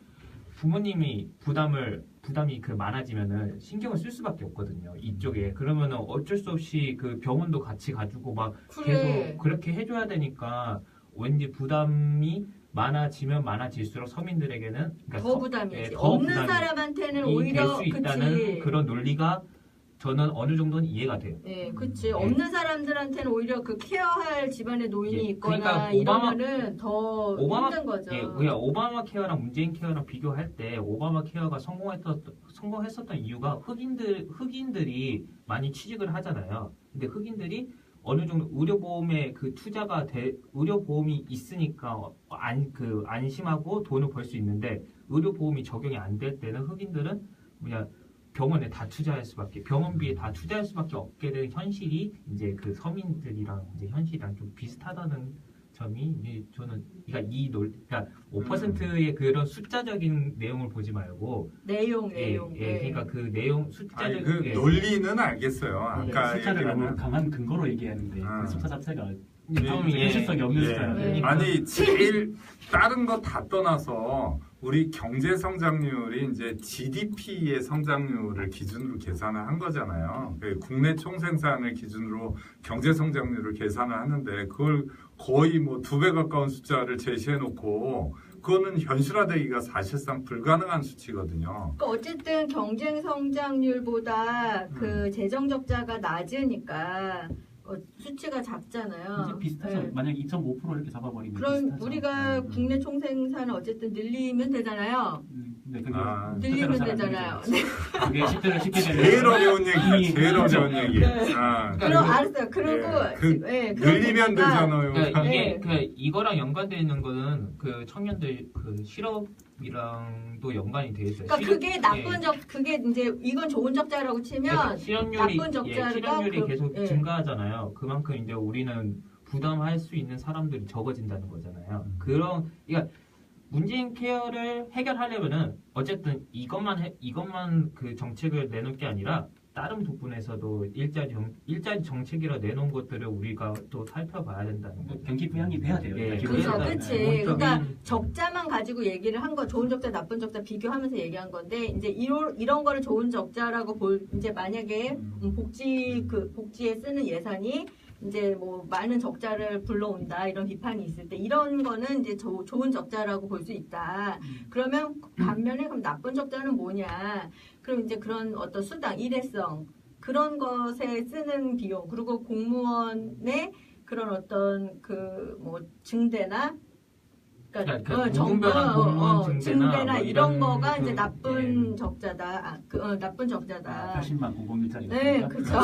부모님이 부담이 그 많아지면은 신경을 쓸 수밖에 없거든요. 이쪽에 그러면은 어쩔 수 없이 그 병원도 같이 가지고 막 계속 그렇게 해줘야 되니까 왠지 부담이 많아지면 많아질수록 서민들에게는 그러니까 더 부담이지. 예, 더 없는 부담이 사람한테는 될 오히려 수 있다는 그치. 그런 논리가 저는 어느 정도는 이해가 돼요. 예, 그치. 없는 사람들한테는 오히려 그 케어할 집안에 노인이 예, 있거나 그러니까 이러면은 더 힘든 거죠. 예, 우리가 오바마 케어랑 문재인 케어랑 비교할 때 오바마 케어가 성공했었던 이유가 흑인들이 많이 취직을 하잖아요. 근데 흑인들이 어느 정도 의료보험에 그 투자가 의료보험이 있으니까 안심하고 돈을 벌 수 있는데 의료보험이 적용이 안 될 때는 흑인들은 그냥 병원에 다 투자할 수밖에 병원비에 다 투자할 수밖에 없게 된 현실이 이제 그 서민들이랑 이제 현실이랑 좀 비슷하다는 점이 이제 저는 그러니까 5%의 그런 숫자적인 내용을 보지 말고 내용. 그러니까 그 내용 숫자적 아니, 그 논리는 알겠어요. 아까 숫자를 너무 얘기하는 강한 근거로 얘기하는데 아. 그 숫자 자체가 좀 현실성이 없는 숫자예요. 아니 제일 다른 거 다 떠나서 우리 경제 성장률이 이제 GDP의 성장률을 기준으로 계산을 한 거잖아요. 국내 총생산을 기준으로 경제 성장률을 계산을 하는데 그걸 거의 뭐 2배 가까운 숫자를 제시해 놓고 그거는 현실화되기가 사실상 불가능한 수치거든요. 그러니까 어쨌든 경쟁 성장률보다 그 재정 적자가 낮으니까 수치가 작잖아요. 이제 비슷하죠. 네. 만약 2.5% 이렇게 잡아버리면 그럼 비슷하죠. 우리가 국내 총생산을 어쨌든 늘리면 되잖아요. 네, 그게 늘리면 뜻대로 잘안 되잖아요. 되죠. 그게 10대를 쉽게 되면 제일 어려운 얘기야. 제일 어려운 얘기. 네. 아, 그럼 알았어요. 그리고 늘리면 되잖아요. 그러니까 네. 이게 이거랑 연관되어 있는 거는 그 청년들 그 실업이랑도 연관이 돼 있어요. 그러니까 그게 나쁜 그게 이제 이건 좋은 적자라고 치면 실업률이 나쁜 적자가 실업률이 계속 예. 증가하잖아요. 그만큼 이제 우리는 부담할 수 있는 사람들이 적어진다는 거잖아요. 그러니까 문재인 케어를 해결하려면은 어쨌든 이것만 그 정책을 내놓을 게 아니라 다른 부분에서도 일자리 정책이라 내놓은 것들을 우리가 또 살펴봐야 된다는 거예요. 경기 부양이 돼야 돼요. 예, 그렇죠, 그래서 그렇지. 기본적인- 그러니까 적자만 가지고 얘기를 한 거, 좋은 적자, 나쁜 적자 비교하면서 얘기한 건데 이제 이런 거를 좋은 적자라고 이제 만약에 복지에 쓰는 예산이 이제 뭐 많은 적자를 불러온다 이런 비판이 있을 때 이런 거는 이제 좋은 적자라고 볼 수 있다. 그러면 반면에 그럼 나쁜 적자는 뭐냐? 그럼 이제 그런 어떤 수당, 일회성 그런 것에 쓰는 비용 그리고 공무원의 그런 어떤 그 뭐 증대나 그러니까 무분별한 공무원 증대나 뭐 이런 거가 이제 그, 나쁜 적자다. 나쁜 적자다. 80만 공공일자리 네, 그렇죠.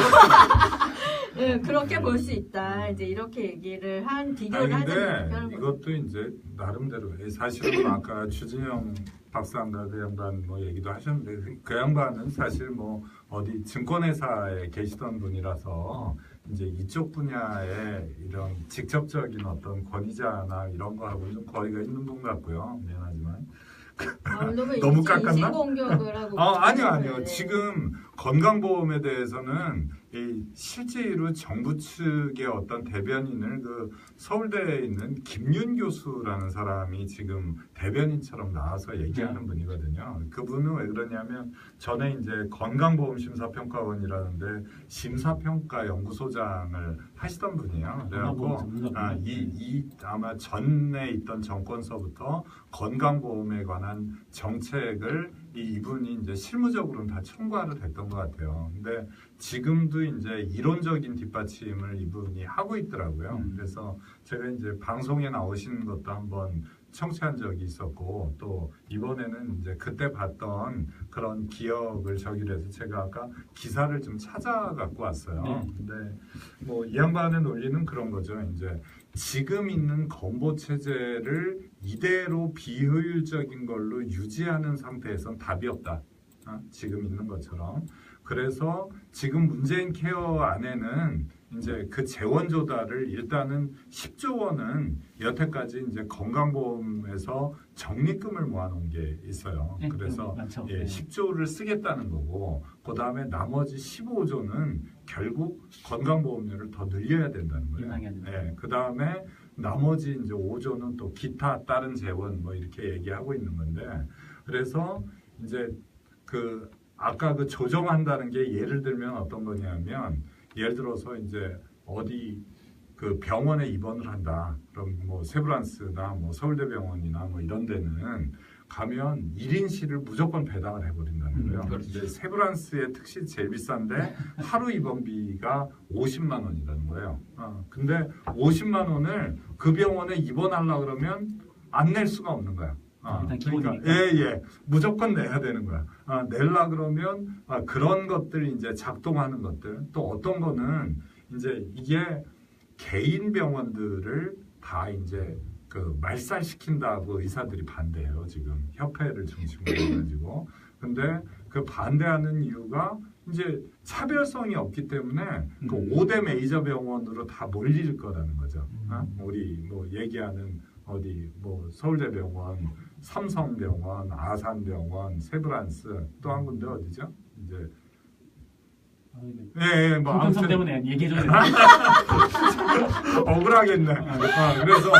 네, 그렇게 볼 수 있다. 이제 이렇게 얘기를 비교를 하자면 근데 이것도 이제 나름대로 사실은 아까 주진영 박사님과 그 양반 뭐 얘기도 하셨는데 그 양반은 사실 뭐 어디 증권회사에 계시던 분이라서 이제 이쪽 분야에 이런 직접적인 어떤 권위자나 이런 거하고는 좀 거리가 있는 분 같고요. 미안하지만. 너무 깎았나? 인신공격을 하고. 아니요. 지금 건강보험에 대해서는 실제로 정부 측의 어떤 대변인을 그 서울대에 있는 김윤 교수라는 사람이 지금 대변인처럼 나와서 얘기하는 분이거든요. 그분은 왜 그러냐면 전에 이제 건강보험심사평가원이라는데 심사평가 연구소장을 하시던 분이에요. 그래갖고 아마 전에 있던 정권서부터 건강보험에 관한 정책을 이분이 이제 실무적으로는 다 총괄을 했던 것 같아요. 근데 지금도 이제 이론적인 뒷받침을 이분이 하고 있더라고요. 그래서 제가 이제 방송에 나오시는 것도 한번 청취한 적이 있었고 또 이번에는 이제 그때 봤던 그런 기억을 저기로 해서 제가 아까 기사를 좀 찾아 갖고 왔어요. 근데 뭐 이 양반의 논리는 그런 거죠. 이제 지금 있는 건보 체제를 이대로 비효율적인 걸로 유지하는 상태에선 답이 없다. 지금 있는 것처럼. 그래서 지금 문재인 케어 안에는 이제 그 재원 조달을 일단은 10조 원은 여태까지 이제 건강보험에서 적립금을 모아놓은 게 있어요. 그래서 10조를 쓰겠다는 거고, 그 다음에 나머지 15조는 결국 건강보험료를 더 늘려야 된다는 거예요. 그 다음에 나머지 이제 5조는 또 기타 다른 재원 뭐 이렇게 얘기하고 있는 건데, 그래서 이제 그 아까 그 조정한다는 게 예를 들면 어떤 거냐면 예를 들어서 이제 어디 그 병원에 입원을 한다. 그럼 뭐 세브란스나 뭐 서울대병원이나 뭐 이런 데는 가면 1인실을 무조건 배당을 해버린다는 거예요. 근데 세브란스의 특시 제일 비싼데 하루 입원비가 50만 원이라는 거예요. 근데 50만 원을 그 병원에 입원하려고 그러면 안 낼 수가 없는 거야. 그러니까 무조건 내야 되는 거야. 낼라 그러면 그런 것들이 이제 작동하는 것들. 또 어떤 거는 이제 이게 개인 병원들을 다 이제 그 말살시킨다고 의사들이 반대해요. 지금 협회를 중심으로 해가지고. 근데 그 반대하는 이유가 이제 차별성이 없기 때문에 그 5대 메이저 병원으로 다 몰릴 거라는 거죠. 우리 뭐 얘기하는 어디 뭐 서울대병원, 삼성병원, 아산병원, 세브란스 또 한 군데 어디죠? 이제 뭐 아무튼 때문에 얘기해줘야 돼. 억울하겠네. 그래서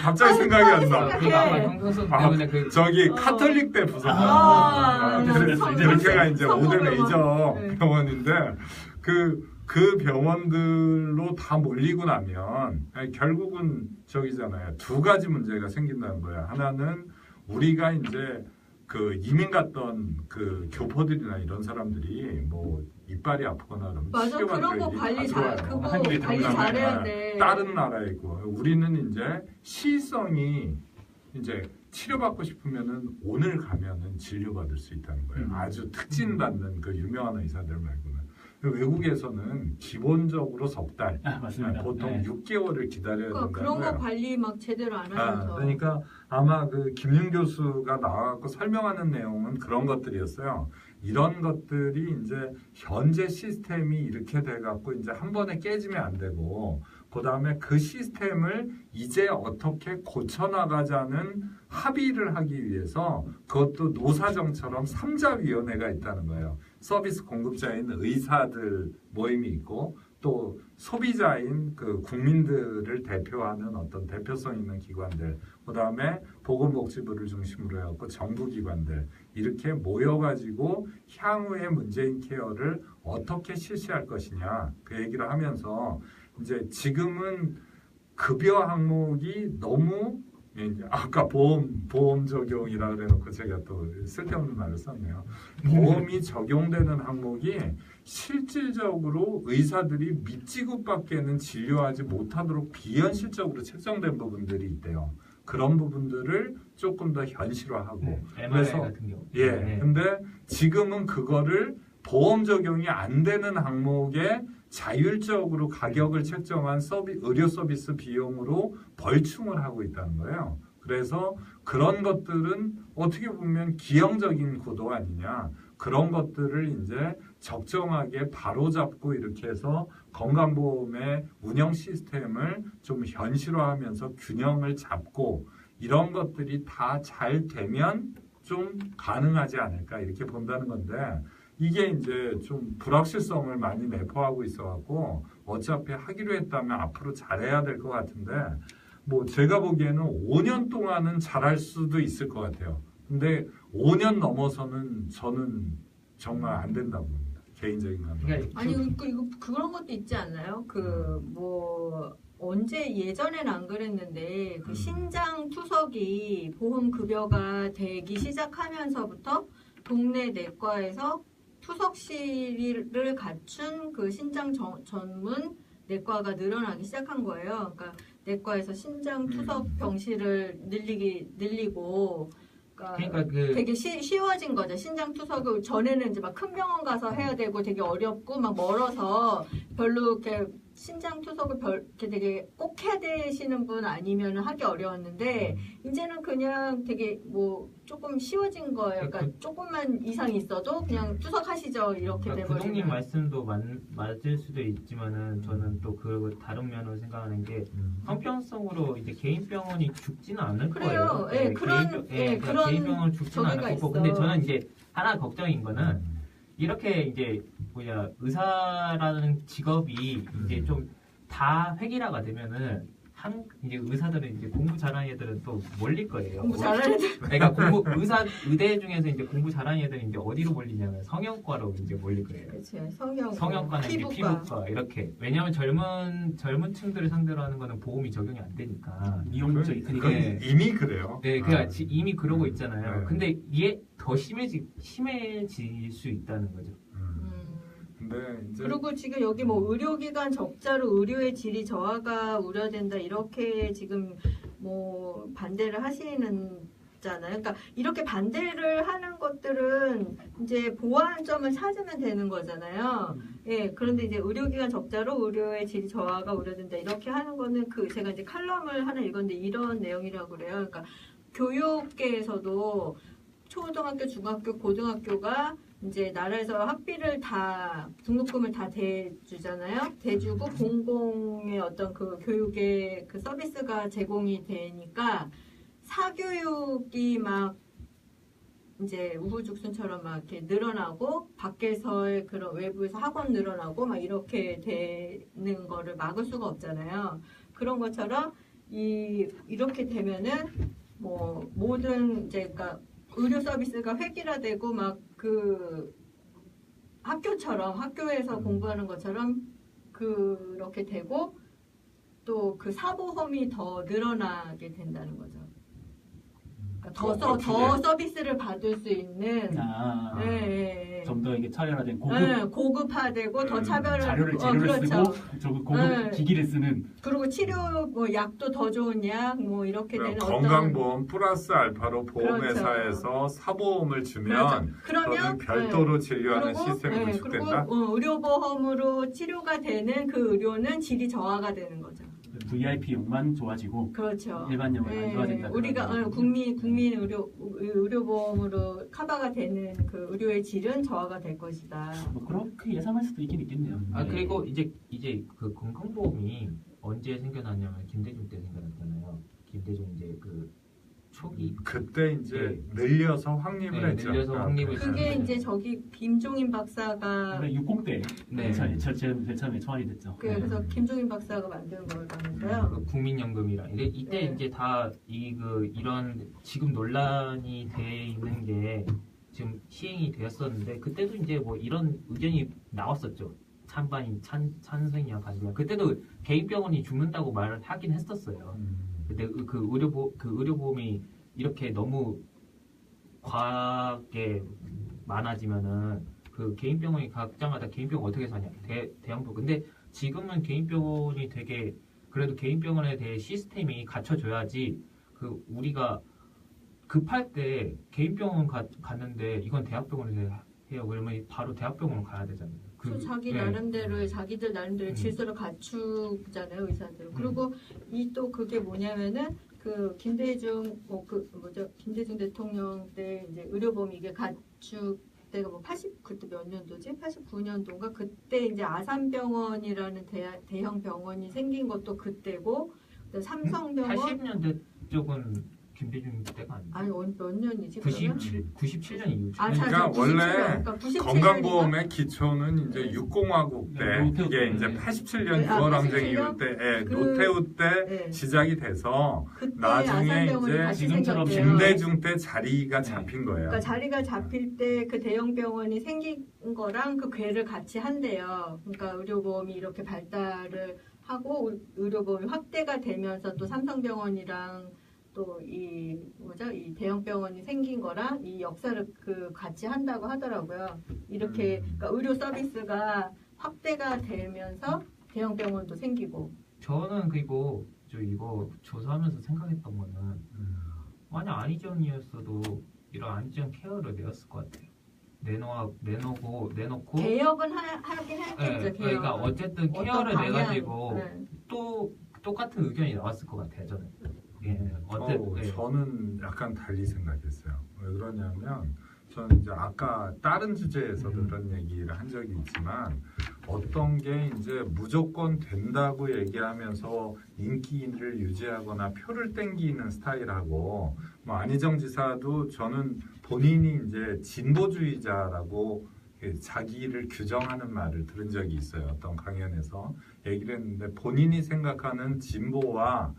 갑자기 생각이 안 나. 때문에 저기 카톨릭대 부서. 그렇게가 이제 5대 메이저 병원인데 그 병원들로 다 몰리고 나면 결국은 저기잖아요. 두 가지 문제가 생긴다는 거야. 하나는 우리가 이제 그 이민 갔던 그 교포들이나 이런 사람들이 뭐 이빨이 아프거나 그러면 맞아, 그런 거 관리 잘해야 돼. 다른 나라에 있고 우리는 이제 시성이 이제 치료받고 싶으면은 오늘 가면은 진료받을 수 있다는 거예요. 아주 특진받는 그 유명한 의사들 말고는. 외국에서는 기본적으로 석 달, 보통 6개월을 기다려야 된다는 거예요. 그런 거 관리 막 제대로 안 하면서. 그러니까 아마 그 김윤 교수가 나와서 설명하는 내용은 그런 것들이었어요. 이런 것들이 이제 현재 시스템이 이렇게 돼갖고 이제 한 번에 깨지면 안 되고, 그 다음에 그 시스템을 이제 어떻게 고쳐나가자는 합의를 하기 위해서 그것도 노사정처럼 3자위원회가 있다는 거예요. 서비스 공급자인 의사들 모임이 있고, 또 소비자인 그 국민들을 대표하는 어떤 대표성 있는 기관들, 그다음에 보건복지부를 중심으로 해갖고 정부 기관들 이렇게 모여가지고 향후의 문재인 케어를 어떻게 실시할 것이냐 그 얘기를 하면서 이제 지금은 급여 항목이 너무 이제 아까 보험 적용이라 그래놓고 제가 또 쓸데없는 말을 썼네요. 보험이 적용되는 항목이 실질적으로 의사들이 밑지급밖에는 진료하지 못하도록 비현실적으로 책정된 부분들이 있대요. 그런 부분들을 조금 더 현실화하고 MRI 같은 경우. 예. 근데 지금은 그거를 보험 적용이 안 되는 항목에 자율적으로 가격을 책정한 의료 서비스 비용으로 벌충을 하고 있다는 거예요. 그래서 그런 것들은 어떻게 보면 기형적인 구도 아니냐. 그런 것들을 이제 적정하게 바로잡고 이렇게 해서 건강보험의 운영 시스템을 좀 현실화하면서 균형을 잡고 이런 것들이 다 잘 되면 좀 가능하지 않을까 이렇게 본다는 건데 이게 이제 좀 불확실성을 많이 내포하고 있어갖고 어차피 하기로 했다면 앞으로 잘해야 될 것 같은데 뭐 제가 보기에는 5년 동안은 잘할 수도 있을 것 같아요. 근데 5년 넘어서는 저는 정말 안 된다고 봅니다. 개인적인 감정. 아니 이거 그런 것도 있지 않나요? 그 뭐 언제 예전엔 안 그랬는데 그 신장 투석이 보험 급여가 되기 시작하면서부터 동네 내과에서 투석실을 갖춘 그 신장 전문 내과가 늘어나기 시작한 거예요. 그러니까 내과에서 신장 투석 병실을 늘리고 그러니까 되게 쉬워진 거죠. 신장 투석을 전에는 이제 막 큰 병원 가서 해야 되고 되게 어렵고 막 멀어서 별로 이렇게 신장 투석을 이렇게 되게 꼭 해야 되시는 분 아니면 하기 어려웠는데 이제는 그냥 되게 뭐 조금 쉬워진 거예요. 그러니까 조금만 이상 있어도 그냥 투석하시죠 이렇게 그러니까 돼버리면. 구독님 말씀도 맞을 수도 있지만은 저는 또 그 다른 면으로 생각하는 게 형평성으로 이제 개인 병원이 죽지는 않을 그래요. 거예요. 예, 그런 개인 병원 죽지는 않을 거고. 있어. 근데 저는 이제 하나 걱정인 거는 이렇게 이제 의사라는 직업이 이제 좀 다 획일화가 되면은 이제 의사들은 이제 공부 잘하는 애들은 또 몰릴 거예요. 공부 잘하는 애들. 그러니까 의대 중에서 이제 공부 잘하는 애들은 이제 어디로 몰리냐면 성형과로 이제 몰릴 거예요. 그렇죠. 성형과는 이제 피부과 이렇게. 왜냐하면 젊은 층들을 상대로 하는 거는 보험이 적용이 안 되니까. 미용적 있으니까. 이미 그래요. 네, 그러니까 이미 그러고 있잖아요. 네. 근데 이게 더 심해질 수 있다는 거죠. 근데 이제 그리고 지금 여기 뭐 의료기관 적자로 의료의 질이 저하가 우려된다 이렇게 지금 뭐 반대를 하시는 잖아요. 그러니까 이렇게 반대를 하는 것들은 이제 보완점을 찾으면 되는 거잖아요. 예, 그런데 이제 의료기관 적자로 의료의 질 저하가 우려된다 이렇게 하는 거는 제가 이제 칼럼을 하나 읽었는데 이런 내용이라고 그래요. 그러니까 교육계에서도 초등학교, 중학교, 고등학교가 이제 나라에서 학비를 다 등록금을 다 대주잖아요. 대주고 공공의 어떤 그 교육의 그 서비스가 제공이 되니까 사교육이 막 이제 우후죽순처럼 막 이렇게 늘어나고 밖에서의 그런 외부에서 학원 늘어나고 막 이렇게 되는 거를 막을 수가 없잖아요. 그런 것처럼 이렇게 되면은 뭐 모든 이제 그러니까 의료 서비스가 획일화되고 막 그 학교처럼 학교에서 공부하는 것처럼 그렇게 되고 또 그 사보험이 더 늘어나게 된다는 거죠. 그러니까 더 서비스를 받을 수 있는 좀 더 이게 차별화된 고급화되고 더 재료를 그렇죠. 쓰고 고급 기기를 쓰는 그리고 치료 뭐 약도 더 좋은 약 뭐 이렇게 되는 건강보험 플러스 알파로 보험회사에서 그렇죠. 사보험을 주면 그러면 별도로 진료하는 시스템이 구축된다. 그리고 의료보험으로 치료가 되는 그 의료는 질이 저하가 되는 거죠. VIP용만 좋아지고 그렇죠. 일반용은 안 좋아진다. 우리가 국민 의료보험으로 커버가 되는 그 의료의 질은 저하가 될 것이다. 뭐 그렇게 예상할 수도 있긴 있겠네요. 그리고 이제 그 건강보험이 언제 생겨났냐면 김대중 때 생겨났잖아요. 김대중 이제 그 초기 그때 이제 늘려서 확립을 네, 했죠. 늘려서 확립을 그게 네. 이제 저기 김종인 박사가 60대 네. 제일 처음에 초안이 됐죠. 그래서 김종인 박사가 만든 거라면서요. 그 국민연금이랑 이때 네. 이제 다 이런 지금 논란이 돼 있는 게 지금 시행이 되었었는데 그때도 이제 뭐 이런 의견이 나왔었죠. 찬성이냐 반대냐. 그때도 개인병원이 죽는다고 말을 하긴 했었어요. 근데 그 의료보험이 이렇게 너무 과하게 많아지면은 그 개인병원이 각자마다 개인병원 어떻게 사냐 대형병원. 근데 지금은 개인병원이 되게 그래도 개인병원에 대해 시스템이 갖춰줘야지 그 우리가 급할 때 개인병원 갔는데 이건 대학병원에서 해요. 그러면 바로 대학병원으로 가야 되잖아요. 자기 네. 나름대로의 자기들 나름대로의 질서를 갖추잖아요, 의사들은. 그리고 이 또 그게 뭐냐면은 그 김대중 김대중 대통령 때 이제 의료보험 이게 가축 때가 뭐 그때 몇 년도지? 89년도인가 그때 이제 아산병원이라는 대형 병원이 생긴 것도 그때고 삼성병원 80년대 쪽은 김대중 때가 아니에요. 아니 몇 년이지 그러면? 97년 이후. 그러니까 원래 건강보험의 기초는 이제 네. 육공화국 때 노태우 이게 때. 이제 네. 87년 아, 6월 87년? 항쟁 이후 때 노태우 때 네. 시작이 돼서 그때 나중에 아산병원이 이제 다시 지금처럼 생겼대요. 김대중 때 자리가 잡힌 거예요. 그러니까 자리가 잡힐 때 그 대형 병원이 생긴 거랑 그 궤를 같이 한대요. 그러니까 의료보험이 이렇게 발달을 하고 의료보험이 확대가 되면서 또 삼성병원이랑 또 이 대형 병원이 생긴 거랑 이 역사를 그 같이 한다고 하더라고요. 이렇게 그러니까 의료 서비스가 확대가 되면서 대형 병원도 생기고. 저는 그리고 이거 조사하면서 생각했던 거는 만약 안희정이었어도 이런 안희정 케어를 내었을 것 같아요. 내놓고 개혁은 하긴 했겠죠. 네, 개혁은. 그러니까 어쨌든 어떤 케어를 방향, 내가지고 네. 또 똑같은 의견이 나왔을 것 같아요. 저는. 예, 네. 저는 약간 달리 생각했어요. 왜 그러냐면 저는 이제 아까 다른 주제에서도 그런 얘기를 한 적이 있지만 어떤 게 이제 무조건 된다고 얘기하면서 인기를 유지하거나 표를 땡기는 스타일하고 뭐 안희정 지사도 저는 본인이 이제 진보주의자라고 자기를 규정하는 말을 들은 적이 있어요. 어떤 강연에서 얘기를 했는데 본인이 생각하는 진보와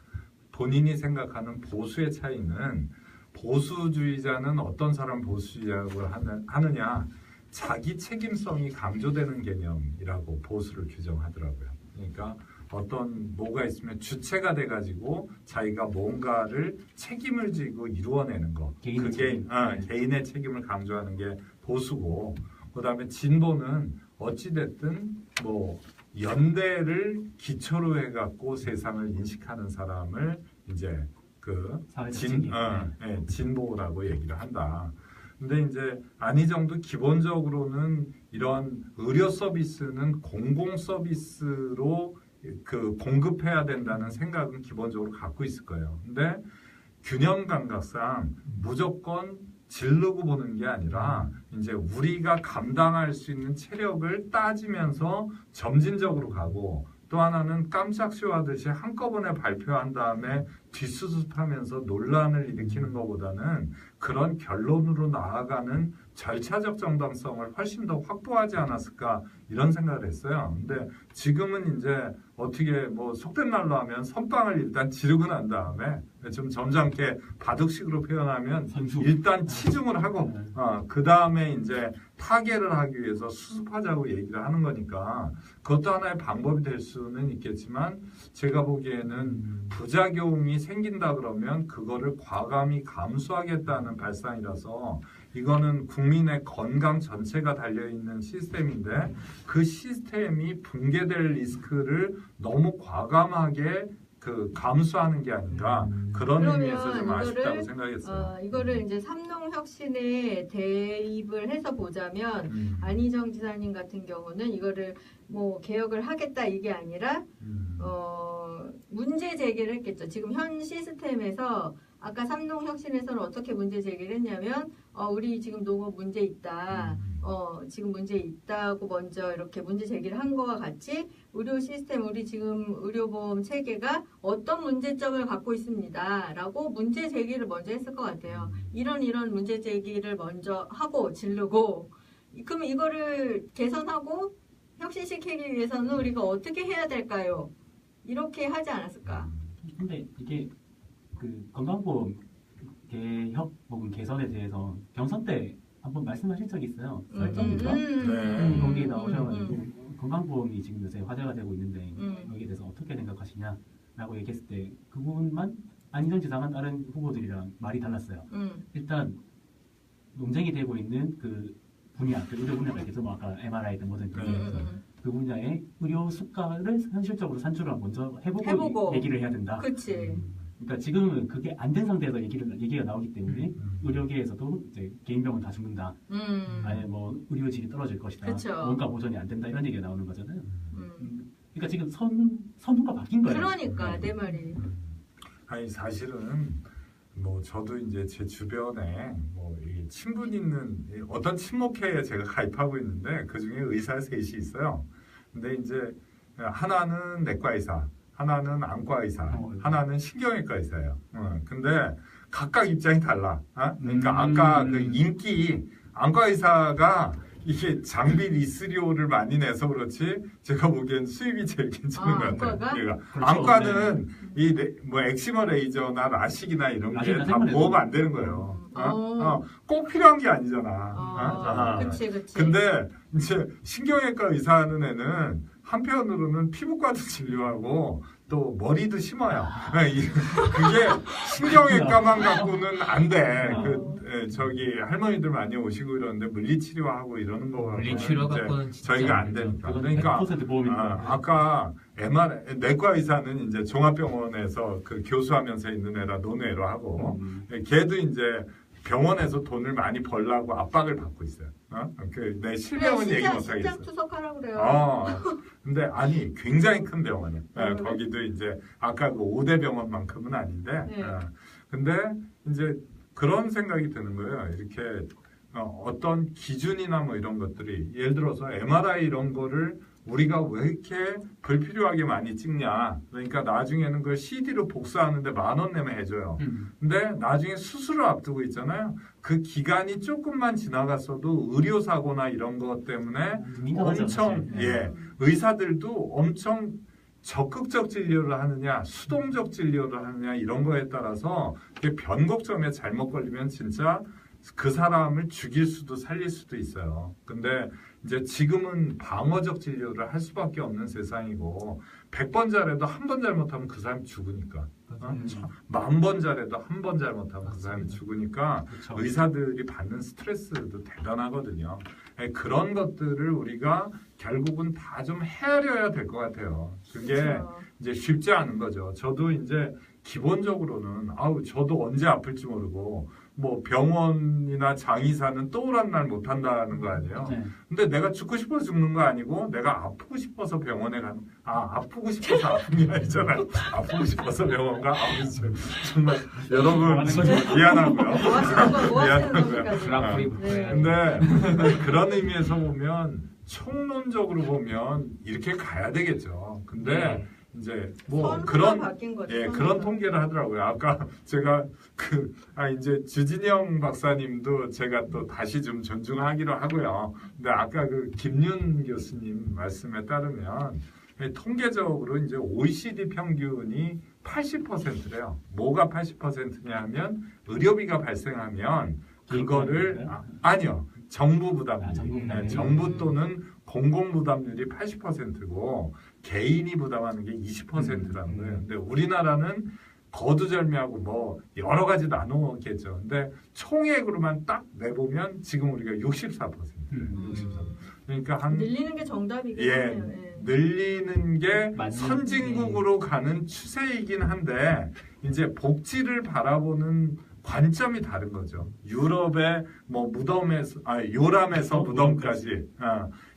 본인이 생각하는 보수의 차이는 보수주의자는 어떤 사람 보수주의자라고 하느냐 자기 책임성이 강조되는 개념이라고 보수를 규정하더라고요. 그러니까 어떤 뭐가 있으면 주체가 돼가지고 자기가 뭔가를 책임을 지고 이루어내는 거 개인의 책임을 강조하는 게 보수고 그 다음에 진보는 어찌됐든 뭐 연대를 기초로 해갖고 세상을 인식하는 사람을 이제 진보라고 얘기를 한다. 근데 이제 안희정도 기본적으로는 이런 의료 서비스는 공공 서비스로 공급해야 된다는 생각은 기본적으로 갖고 있을 거예요. 근데 균형 감각상 무조건 질르고 보는 게 아니라 이제 우리가 감당할 수 있는 체력을 따지면서 점진적으로 가고 또 하나는 깜짝 쇼하듯이 한꺼번에 발표한 다음에 뒷수습하면서 논란을 일으키는 것보다는 그런 결론으로 나아가는 절차적 정당성을 훨씬 더 확보하지 않았을까 이런 생각을 했어요. 근데 지금은 이제 어떻게 뭐 속된 말로 하면 선빵을 일단 지르고 난 다음에 좀 점잖게 바둑식으로 표현하면 일단 치중을 하고 그 다음에 이제 타개를 하기 위해서 수습하자고 얘기를 하는 거니까 그것도 하나의 방법이 될 수는 있겠지만 제가 보기에는 부작용이 생긴다 그러면 그거를 과감히 감수하겠다는 발상이라서 이거는 국민의 건강 전체가 달려있는 시스템인데 그 시스템이 붕괴될 리스크를 너무 과감하게 감수하는 게 아닌가 그런 의미에서 좀 아쉽다고 생각했어요. 이거를 이제 삼농혁신에 대입을 해서 보자면 안희정 지사님 같은 경우는 이거를 뭐 개혁을 하겠다 이게 아니라 문제 제기를 했겠죠. 지금 현 시스템에서 아까 삼농혁신에서는 어떻게 문제 제기를 했냐면 우리 지금 농업 문제 있다. 지금 문제 있다고 먼저 이렇게 문제 제기를 한 거와 같이 의료 시스템, 우리 지금 의료보험 체계가 어떤 문제점을 갖고 있습니다. 라고 문제 제기를 먼저 했을 것 같아요. 이런 문제 제기를 먼저 하고 지르고 그럼 이거를 개선하고 혁신시키기 위해서는 우리가 어떻게 해야 될까요? 이렇게 하지 않았을까? 근데 이게 그 건강보험 개혁 혹은 개선에 대해서 경선 때 한번 말씀하신 적이 있어요. 썰전인가? 네. 거기에 나오셔가지고 건강보험이 지금 요새 화제가 되고 있는데 여기에 대해서 어떻게 생각하시냐라고 얘기했을 때 그 부분만 안희정 지사만 다른 후보들이랑 말이 달랐어요. 일단 논쟁이 되고 있는 그 분야, 그 의료 분야가 있겠죠. 뭐 아까 MRI든 뭐든 그 분야의 의료 수가를 현실적으로 산출을 먼저 해보고 얘기를 해야 된다. 그렇지. 그러니까 지금은 그게 안 된 상태에서 얘기가 나오기 때문에 의료계에서도 이제 개인병원 다 죽는다. 아니 뭐 의료질이 떨어질 것이다. 그쵸. 원가 보전이 안 된다 이런 얘기가 나오는 거잖아요. 그러니까 지금 선후가 바뀐 거예요. 그러니까 내 말이. 아니 사실은 뭐 저도 이제 제 주변에 뭐 이 친분 있는 어떤 친목회에 제가 가입하고 있는데 그 중에 의사 셋이 있어요. 근데 이제 하나는 내과 의사, 하나는 안과 의사, 하나는 신경외과 의사예요. 근데 각각 입장이 달라. 그러니까 아까 그 인기 안과 의사가 이게 장비 리스리오를 많이 내서 그렇지 제가 보기엔 수입이 제일 괜찮은 것 같아요. 얘가. 그렇죠. 안과는 이 뭐 엑시머 레이저나 라식이나 이런 게 다 보호가 안 되는 거예요. 꼭 필요한 게 아니잖아. 그치. 근데 이제 신경외과 의사 하는 애는 한편으로는 피부과도 진료하고 또 머리도 심어요. 그게 신경외과만 갖고는 안 돼. 저기 할머니들 많이 오시고 이러는데 물리치료하고 이러는 거 물리치료 갖고는 저희가 안 되니까. 그러니까 100% 보험이니까. 아까 내과 의사는 이제 종합병원에서 그 교수하면서 있는 애라 논외로 하고 걔도 이제 병원에서 돈을 많이 벌라고 압박을 받고 있어요. 내 실병은 얘기 못 하겠어. 신장 투석하라고 그래요. 근데 아니 굉장히 큰 병원이에요. 거기도 이제 아까 그 5대 병원만큼은 아닌데. 근데 이제 그런 생각이 드는 거예요. 이렇게 어떤 기준이나 뭐 이런 것들이 예를 들어서 MRI 이런 거를 우리가 왜 이렇게 불필요하게 많이 찍냐. 그러니까 나중에는 그걸 CD로 복사하는데 10,000원 내면 해줘요. 근데 나중에 수술을 앞두고 있잖아요. 그 기간이 조금만 지나갔어도 의료사고나 이런 것 때문에 엄청, 의사들도 엄청 적극적 진료를 하느냐, 수동적 진료를 하느냐 이런 거에 따라서 변곡점에 잘못 걸리면 진짜 그 사람을 죽일 수도 살릴 수도 있어요. 근데 이제 지금은 방어적 진료를 할 수밖에 없는 세상이고 100번 잘해도 한 번 잘못하면 그 사람이 죽으니까 10,000번 잘해도 한 번 잘못하면 그 사람이 죽으니까 그렇죠. 의사들이 받는 스트레스도 대단하거든요. 그런 것들을 우리가 결국은 다 좀 헤아려야 될 것 같아요. 그게 그쵸. 이제 쉽지 않은 거죠. 저도 이제 기본적으로는 저도 언제 아플지 모르고 뭐 병원이나 장의사는 떠오란 날 못 한다는 거 아니에요. 근데 내가 죽고 싶어서 죽는 거 아니고 내가 아프고 싶어서 병원에 아프고 싶어서 아픈 게 아니잖아요. 아프고 싶어서 병원 가. 정말 여러분 미안하고요. 미안하고요. 근데 그런 의미에서 보면 총론적으로 보면 이렇게 가야 되겠죠. 근데 이제 뭐 그런 그런 통계를 하더라고요. 아까 제가 이제 주진영 박사님도 제가 또 다시 좀 존중하기로 하고요. 근데 아까 그 김윤 교수님 말씀에 따르면 통계적으로 이제 OECD 평균이 80%래요. 뭐가 80%냐 하면 의료비가 발생하면 그거를 아니요. 정부 부담률. 정부 또는 공공 부담률이 80%고 개인이 부담하는 게 20%라는 거예요. 근데 우리나라는 거두절미하고 뭐 여러 가지 나누겠죠. 근데 총액으로만 딱 내보면 지금 우리가 64%. 64%. 그러니까 늘리는 게 정답이긴 해요. 늘리는 게 선진국으로 가는 추세이긴 한데 이제 복지를 바라보는 관점이 다른 거죠. 유럽의 뭐 무덤에서 요람에서 무덤까지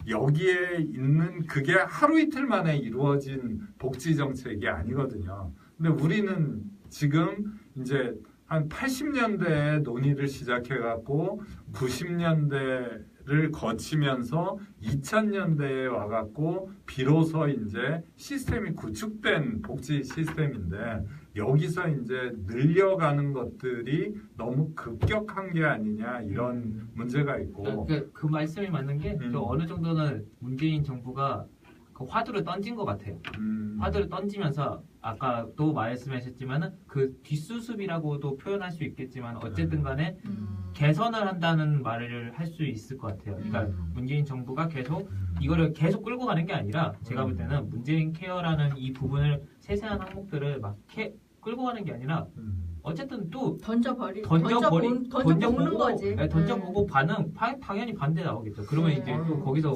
여기에 있는 그게 하루 이틀 만에 이루어진 복지 정책이 아니거든요. 근데 우리는 지금 이제 한 80년대에 논의를 시작해갖고 90년대를 거치면서 2000년대에 와갖고 비로소 이제 시스템이 구축된 복지 시스템인데 여기서 이제 늘려가는 것들이 너무 급격한 게 아니냐 이런 문제가 있고 그 말씀이 맞는 게 저 어느 정도는 문재인 정부가 그 화두를 던진 것 같아요. 화두를 던지면서 아까 또 말씀하셨지만은 그 뒷수습이라고도 표현할 수 있겠지만 어쨌든 간에 개선을 한다는 말을 할 수 있을 것 같아요. 그러니까 문재인 정부가 계속 이거를 계속 끌고 가는 게 아니라 제가 볼 때는 문재인 케어라는 이 부분을 세세한 항목들을 막 끌고 가는 게 아니라 어쨌든 또 던져보는 거지. 네, 던져보고 당연히 반대 나오겠죠. 그러면 네. 이제 또 거기서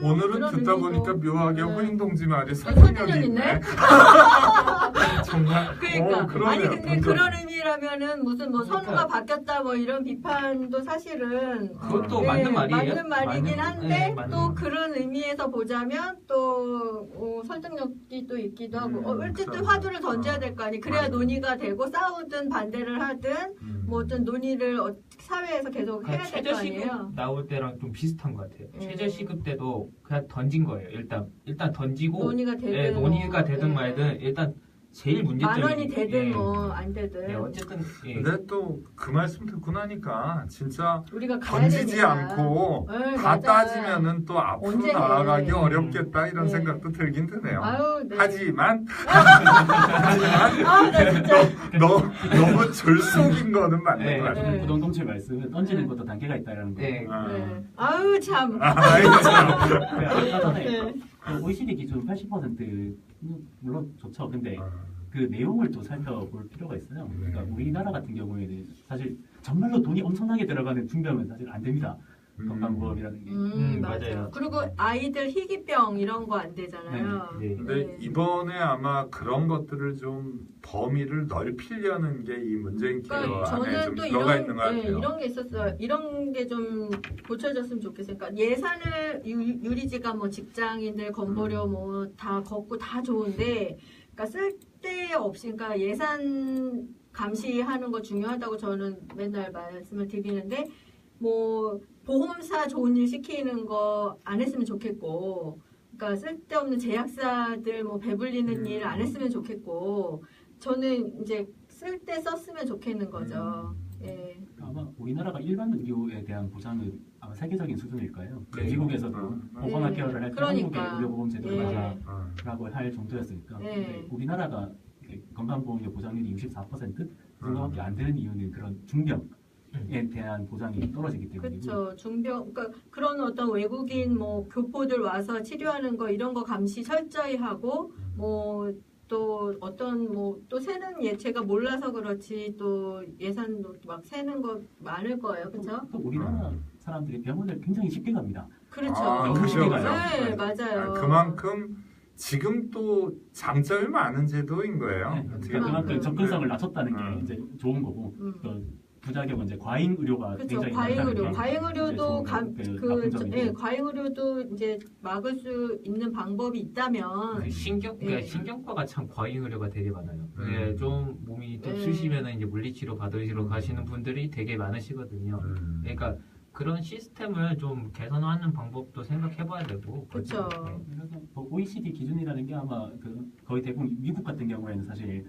오늘은 듣다 의미도. 보니까 묘하게 네. 호인동지 말이 설득력이 설득력이 있네. 있네. 정말. 그러니까 그러네요. 아니 근데 그런 의미라면은 무슨 뭐 그러니까. 선우가 바뀌었다 뭐 이런 비판도 사실은 그것도 네, 맞는 말이에요. 맞는 말이긴 한데 네, 맞는 또 말. 그런 의미에서 보자면 또 설득력이 또 있기도 하고 어쨌든 그렇죠. 화두를 던져야 될 거 아니. 그래야 맞아요. 논의가 되고 싸우든 반대를 하든 뭐 어떤 논의를 사회에서 계속 해야 될 거 최저시급 아니에요. 나올 때랑 좀 비슷한 것 같아요. 음. 최저시급 때도 그냥 던진 거예요. 일단 던지고 논의가 되든 예, 논의가 되든 네. 말든 일단 제일 문제점이 10,000원이 되든 예, 뭐 안 되든 예, 어쨌든 예. 근데 또 그 말씀 듣고 나니까 진짜 우리가 가야 던지지 되니까. 않고 네, 다 맞아요. 따지면은 또 앞으로 언제 해. 나아가기 어렵겠다 이런 네. 생각도 들긴 드네요. 아유, 네. 하지만 아, 나 진짜. 너무 졸속인 거는 맞는 네. 것 같아요. 네. 부동동체 말씀은 던지는 것도 단계가 있다라는 거예요. 네. 아. 네. 아유 참. 아이고 참. 아까 전에 네. 그 OECD 기준 80% 물론 좋죠. 근데 아. 그 내용을 또 살펴볼 필요가 있어요. 그러니까 네. 우리나라 같은 경우에는 사실 정말로 돈이 엄청나게 들어가는 중병은 사실 안 됩니다. 건강보험이라는 게. 맞아요. 맞아요. 그리고 아이들 희귀병 이런 거 안 되잖아요. 네. 근데 네. 이번에 아마 그런 것들을 좀 범위를 넓히려는 게 이 문재인 케어 그러니까 안에 저는 좀 또 들어가 있는 것 같아요. 이런 게 있었어요. 이런 게 좀 고쳐졌으면 좋겠어요. 그러니까 예산을 유리지가 뭐 직장인들 건보료 뭐 다 걷고 다 좋은데, 그러니까 쓸데없이 그러니까 예산 감시하는 거 중요하다고 저는 맨날 말씀을 드리는데 뭐 보험사 좋은 일 시키는 거 안 했으면 좋겠고, 그러니까 쓸데없는 제약사들 뭐 배불리는 일 안 했으면 좋겠고, 저는 이제 쓸 때 썼으면 좋겠는 거죠. 예. 아마 우리나라가 일반 의료에 대한 보장은 아마 세계적인 수준일 거예요. 네. 미국에서도 오바마 케어를 할 때 그러니까. 한국의 의료보험 제도를 예. 가자라고 할 정도였으니까. 네. 근데 우리나라가 건강보험료 보장률이 64%그 정도밖에 안 되는 이유는 그런 중병에 대한 보장이 떨어지기 때문이고. 그렇죠. 중병, 그러니까 그런 어떤 외국인 뭐 교포들 와서 치료하는 거 이런 거 감시 철저히 하고 뭐 또 어떤 뭐 또 세는 제가 몰라서 그렇지 또 예산도 막 세는 거 많을 거예요, 그렇죠? 또 우리나라 사람들이 병원을 굉장히 쉽게 갑니다. 그렇죠. 너무 쉽게 가요. 네, 맞아요. 그만큼 지금 또 장점이 많은 제도인 거예요. 네, 어떻게 그러니까 보면. 그만큼 접근성을 낮췄다는 게 음. 이제 좋은 거고. 음. 또 부작용은 이제 과잉 의료가 그렇죠. 굉장히 과잉 의료, 많다는 게 과잉 의료도 이제 나쁜 점이고. 과잉 의료도 이제 막을 수 있는 방법이 있다면 그러니까 네. 신경과가 참 과잉 의료가 되게 많아요. 음. 네, 좀 몸이 좀 네. 쑤시면은 이제 물리치료 받으시러 가시는 분들이 되게 많으시거든요. 그러니까 그런 시스템을 좀 개선하는 방법도 생각해봐야 되고. 그렇죠. 네. 그래서 뭐 OECD 기준이라는 게 아마 그 거의 대부분 미국 같은 경우에는 사실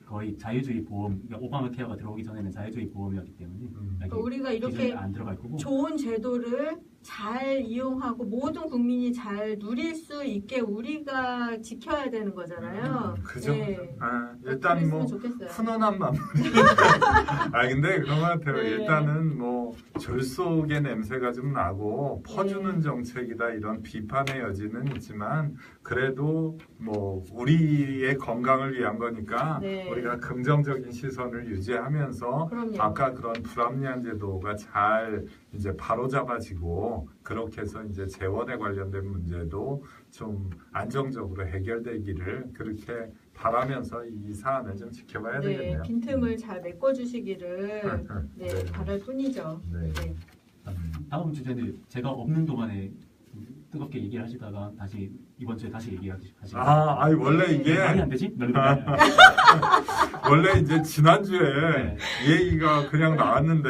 거의 자유주의 보험, 그러니까 오바마 케어가 들어오기 전에는 자유주의 보험이었기 때문에 여기 그러니까 우리가 이렇게 기준에 안 들어갈 거고. 좋은 제도를 잘 이용하고 모든 국민이 잘 누릴 수 있게 우리가 지켜야 되는 거잖아요. 그죠? 네. 일단 그랬으면 뭐 좋겠어요. 훈훈한 마무리. 근데 그런 것 같아요. 네. 일단은 뭐 졸속의 냄새가 좀 나고 퍼주는 네. 정책이다 이런 비판의 여지는 있지만 그래도 뭐 우리의 건강을 위한 거니까 네. 우리가 긍정적인 시선을 유지하면서 그럼요. 아까 그런 불합리한 제도가 잘 이제 바로잡아지고 그렇게 해서 이제 재원에 관련된 문제도 좀 안정적으로 해결되기를 그렇게 바라면서 이 사안을 좀 지켜봐야 네, 되겠네요. 빈틈을 잘 메꿔주시기를 네, 네. 바랄 뿐이죠. 네. 네. 다음 주제는 제가 없는 동안에 뜨겁게 얘기를 하시다가 다시 이번 주에 다시 얘기하시고 아니 원래 이게 말이 안 되지? 원래 이제 지난주에 네. 이 얘기가 그냥 나왔는데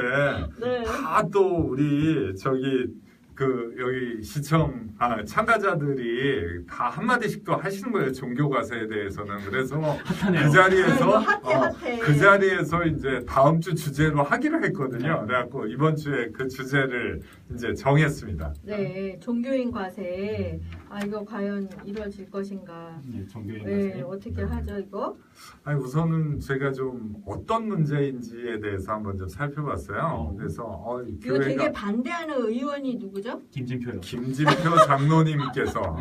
네. 다 또 우리 저기 그 여기 시청 참가자들이 다 한마디씩 또 하시는 거예요. 종교 과세에 대해서는. 그래서 핫하네요. 그 자리에서 핫해. 그 자리에서 이제 다음 주 주제로 하기로 했거든요. 그래갖고 이번 주에 그 주제를 이제 정했습니다. 네, 종교인 과세. 이거 과연 이루어질 것인가? 네, 종교인 네, 과세. 어떻게 하죠 이거? 아니 우선은 제가 좀 어떤 문제인지에 대해서 한번 좀 살펴봤어요. 그래서 이거 되게 교회가 반대하는 의원이 누구죠? 김진표요. 김진표 장로님께서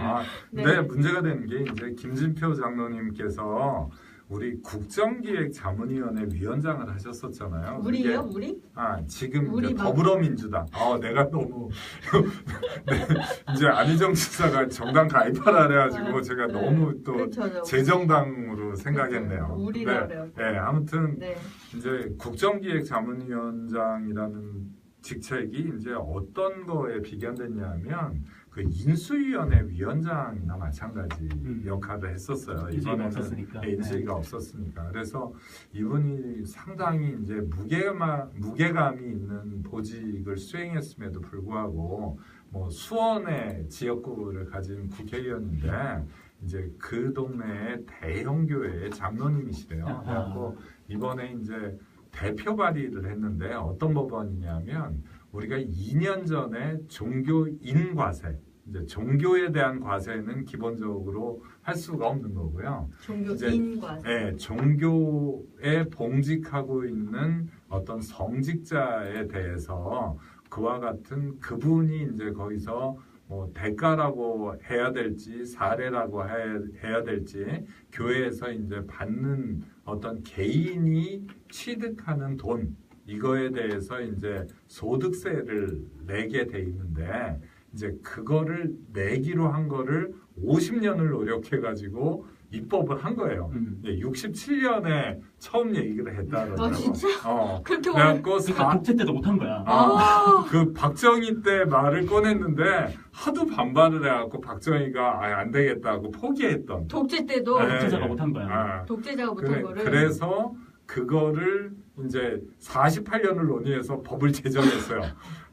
근데 네. 문제가 되는 게 이제 김진표 장로님께서 우리 국정기획자문위원회 위원장을 하셨었잖아요. 우리요? 그게- 우리? 지금 우리 이제 막- 더불어민주당. 내가 너무 네, 이제 안희정 지사가 정당 가입하라 그래가지고 제가 네. 너무 또 그렇죠. 재정당으로 생각했네요. 우리라 그래요. 네, 아무튼 네. 이제 국정기획자문위원장이라는 직책이 이제 어떤 거에 비견됐냐면 그 인수위원회 위원장이나 마찬가지 역할을 했었어요. 인수위가 없었으니까. 네, 인수위가 없었으니까. 그래서 이분이 상당히 이제 무게감이 있는 보직을 수행했음에도 불구하고 뭐 수원의 지역구를 가진 국회의원인데 이제 그 동네의 대형 교회의 장로님이시래요. 그래갖고 이번에 이제 대표 발의를 했는데 어떤 법안이냐면 우리가 2년 전에 종교인 과세, 이제 종교에 대한 과세는 기본적으로 할 수가 없는 거고요. 종교인 과세. 네, 종교에 봉직하고 있는 어떤 성직자에 대해서 그와 같은 그분이 이제 거기서 뭐 대가라고 해야 될지 사례라고 해야 될지 교회에서 이제 받는 어떤 개인이 취득하는 돈 이거에 대해서 이제 소득세를 내게 돼 있는데 이제 그거를 내기로 한 거를 50년을 노력해 가지고 입법을 한 거예요. 67년에 처음 얘기를 했다 그러더라고요. 진짜? 그렇게 그래갖고 그러니까 독재 때도 못한 거야. 그 박정희 때 말을 꺼냈는데 하도 반발을 해갖고 박정희가 안 되겠다고 포기했던. 독재 때도 네. 독재자가 못한 거야. 독재자가 못한 거를. 그래서 그거를 이제 48년을 논의해서 법을 제정했어요.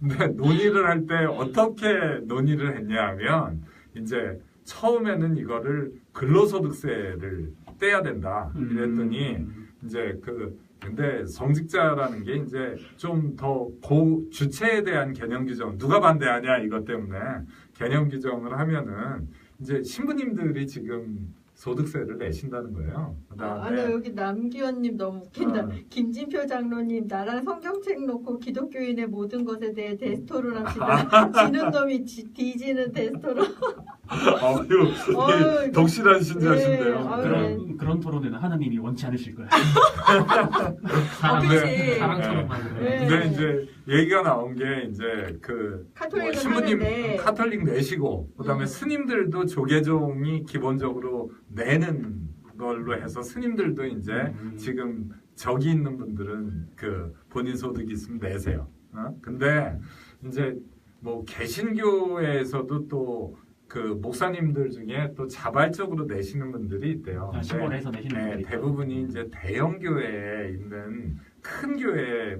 근데 논의를 할 때 어떻게 논의를 했냐면 이제 처음에는 이거를 근로소득세를 떼야 된다. 이랬더니 이제 근데 성직자라는 게 이제 좀 더 주체에 대한 개념 규정 누가 반대하냐 이것 때문에 개념 규정을 하면은 이제 신부님들이 지금 소득세를 내신다는 거예요. 아니 여기 남기현님 너무 웃긴다. 김진표 장로님 나랑 성경책 놓고 기독교인의 모든 것에 대해 데스토론합시다. 지는 놈이 뒤지는 데스토론. 덕실한 신자신데요. 그런 토론에는 하나님이 원치 않으실 거야. 그치. 사랑처럼만. 근데 이제 얘기가 나온 게 이제 카톨릭은 신부님 하는데. 카톨릭 내시고 그다음에 스님들도 조계종이 기본적으로 내는 걸로 해서 스님들도 이제 지금 저기 있는 분들은 본인 소득이 있으면 내세요. 근데 이제 뭐 개신교에서도 또 목사님들 중에 또 자발적으로 내시는 분들이 있대요. 신고해서 내시는 분들이 대부분이 이제 대형 교회에 있는 큰 교회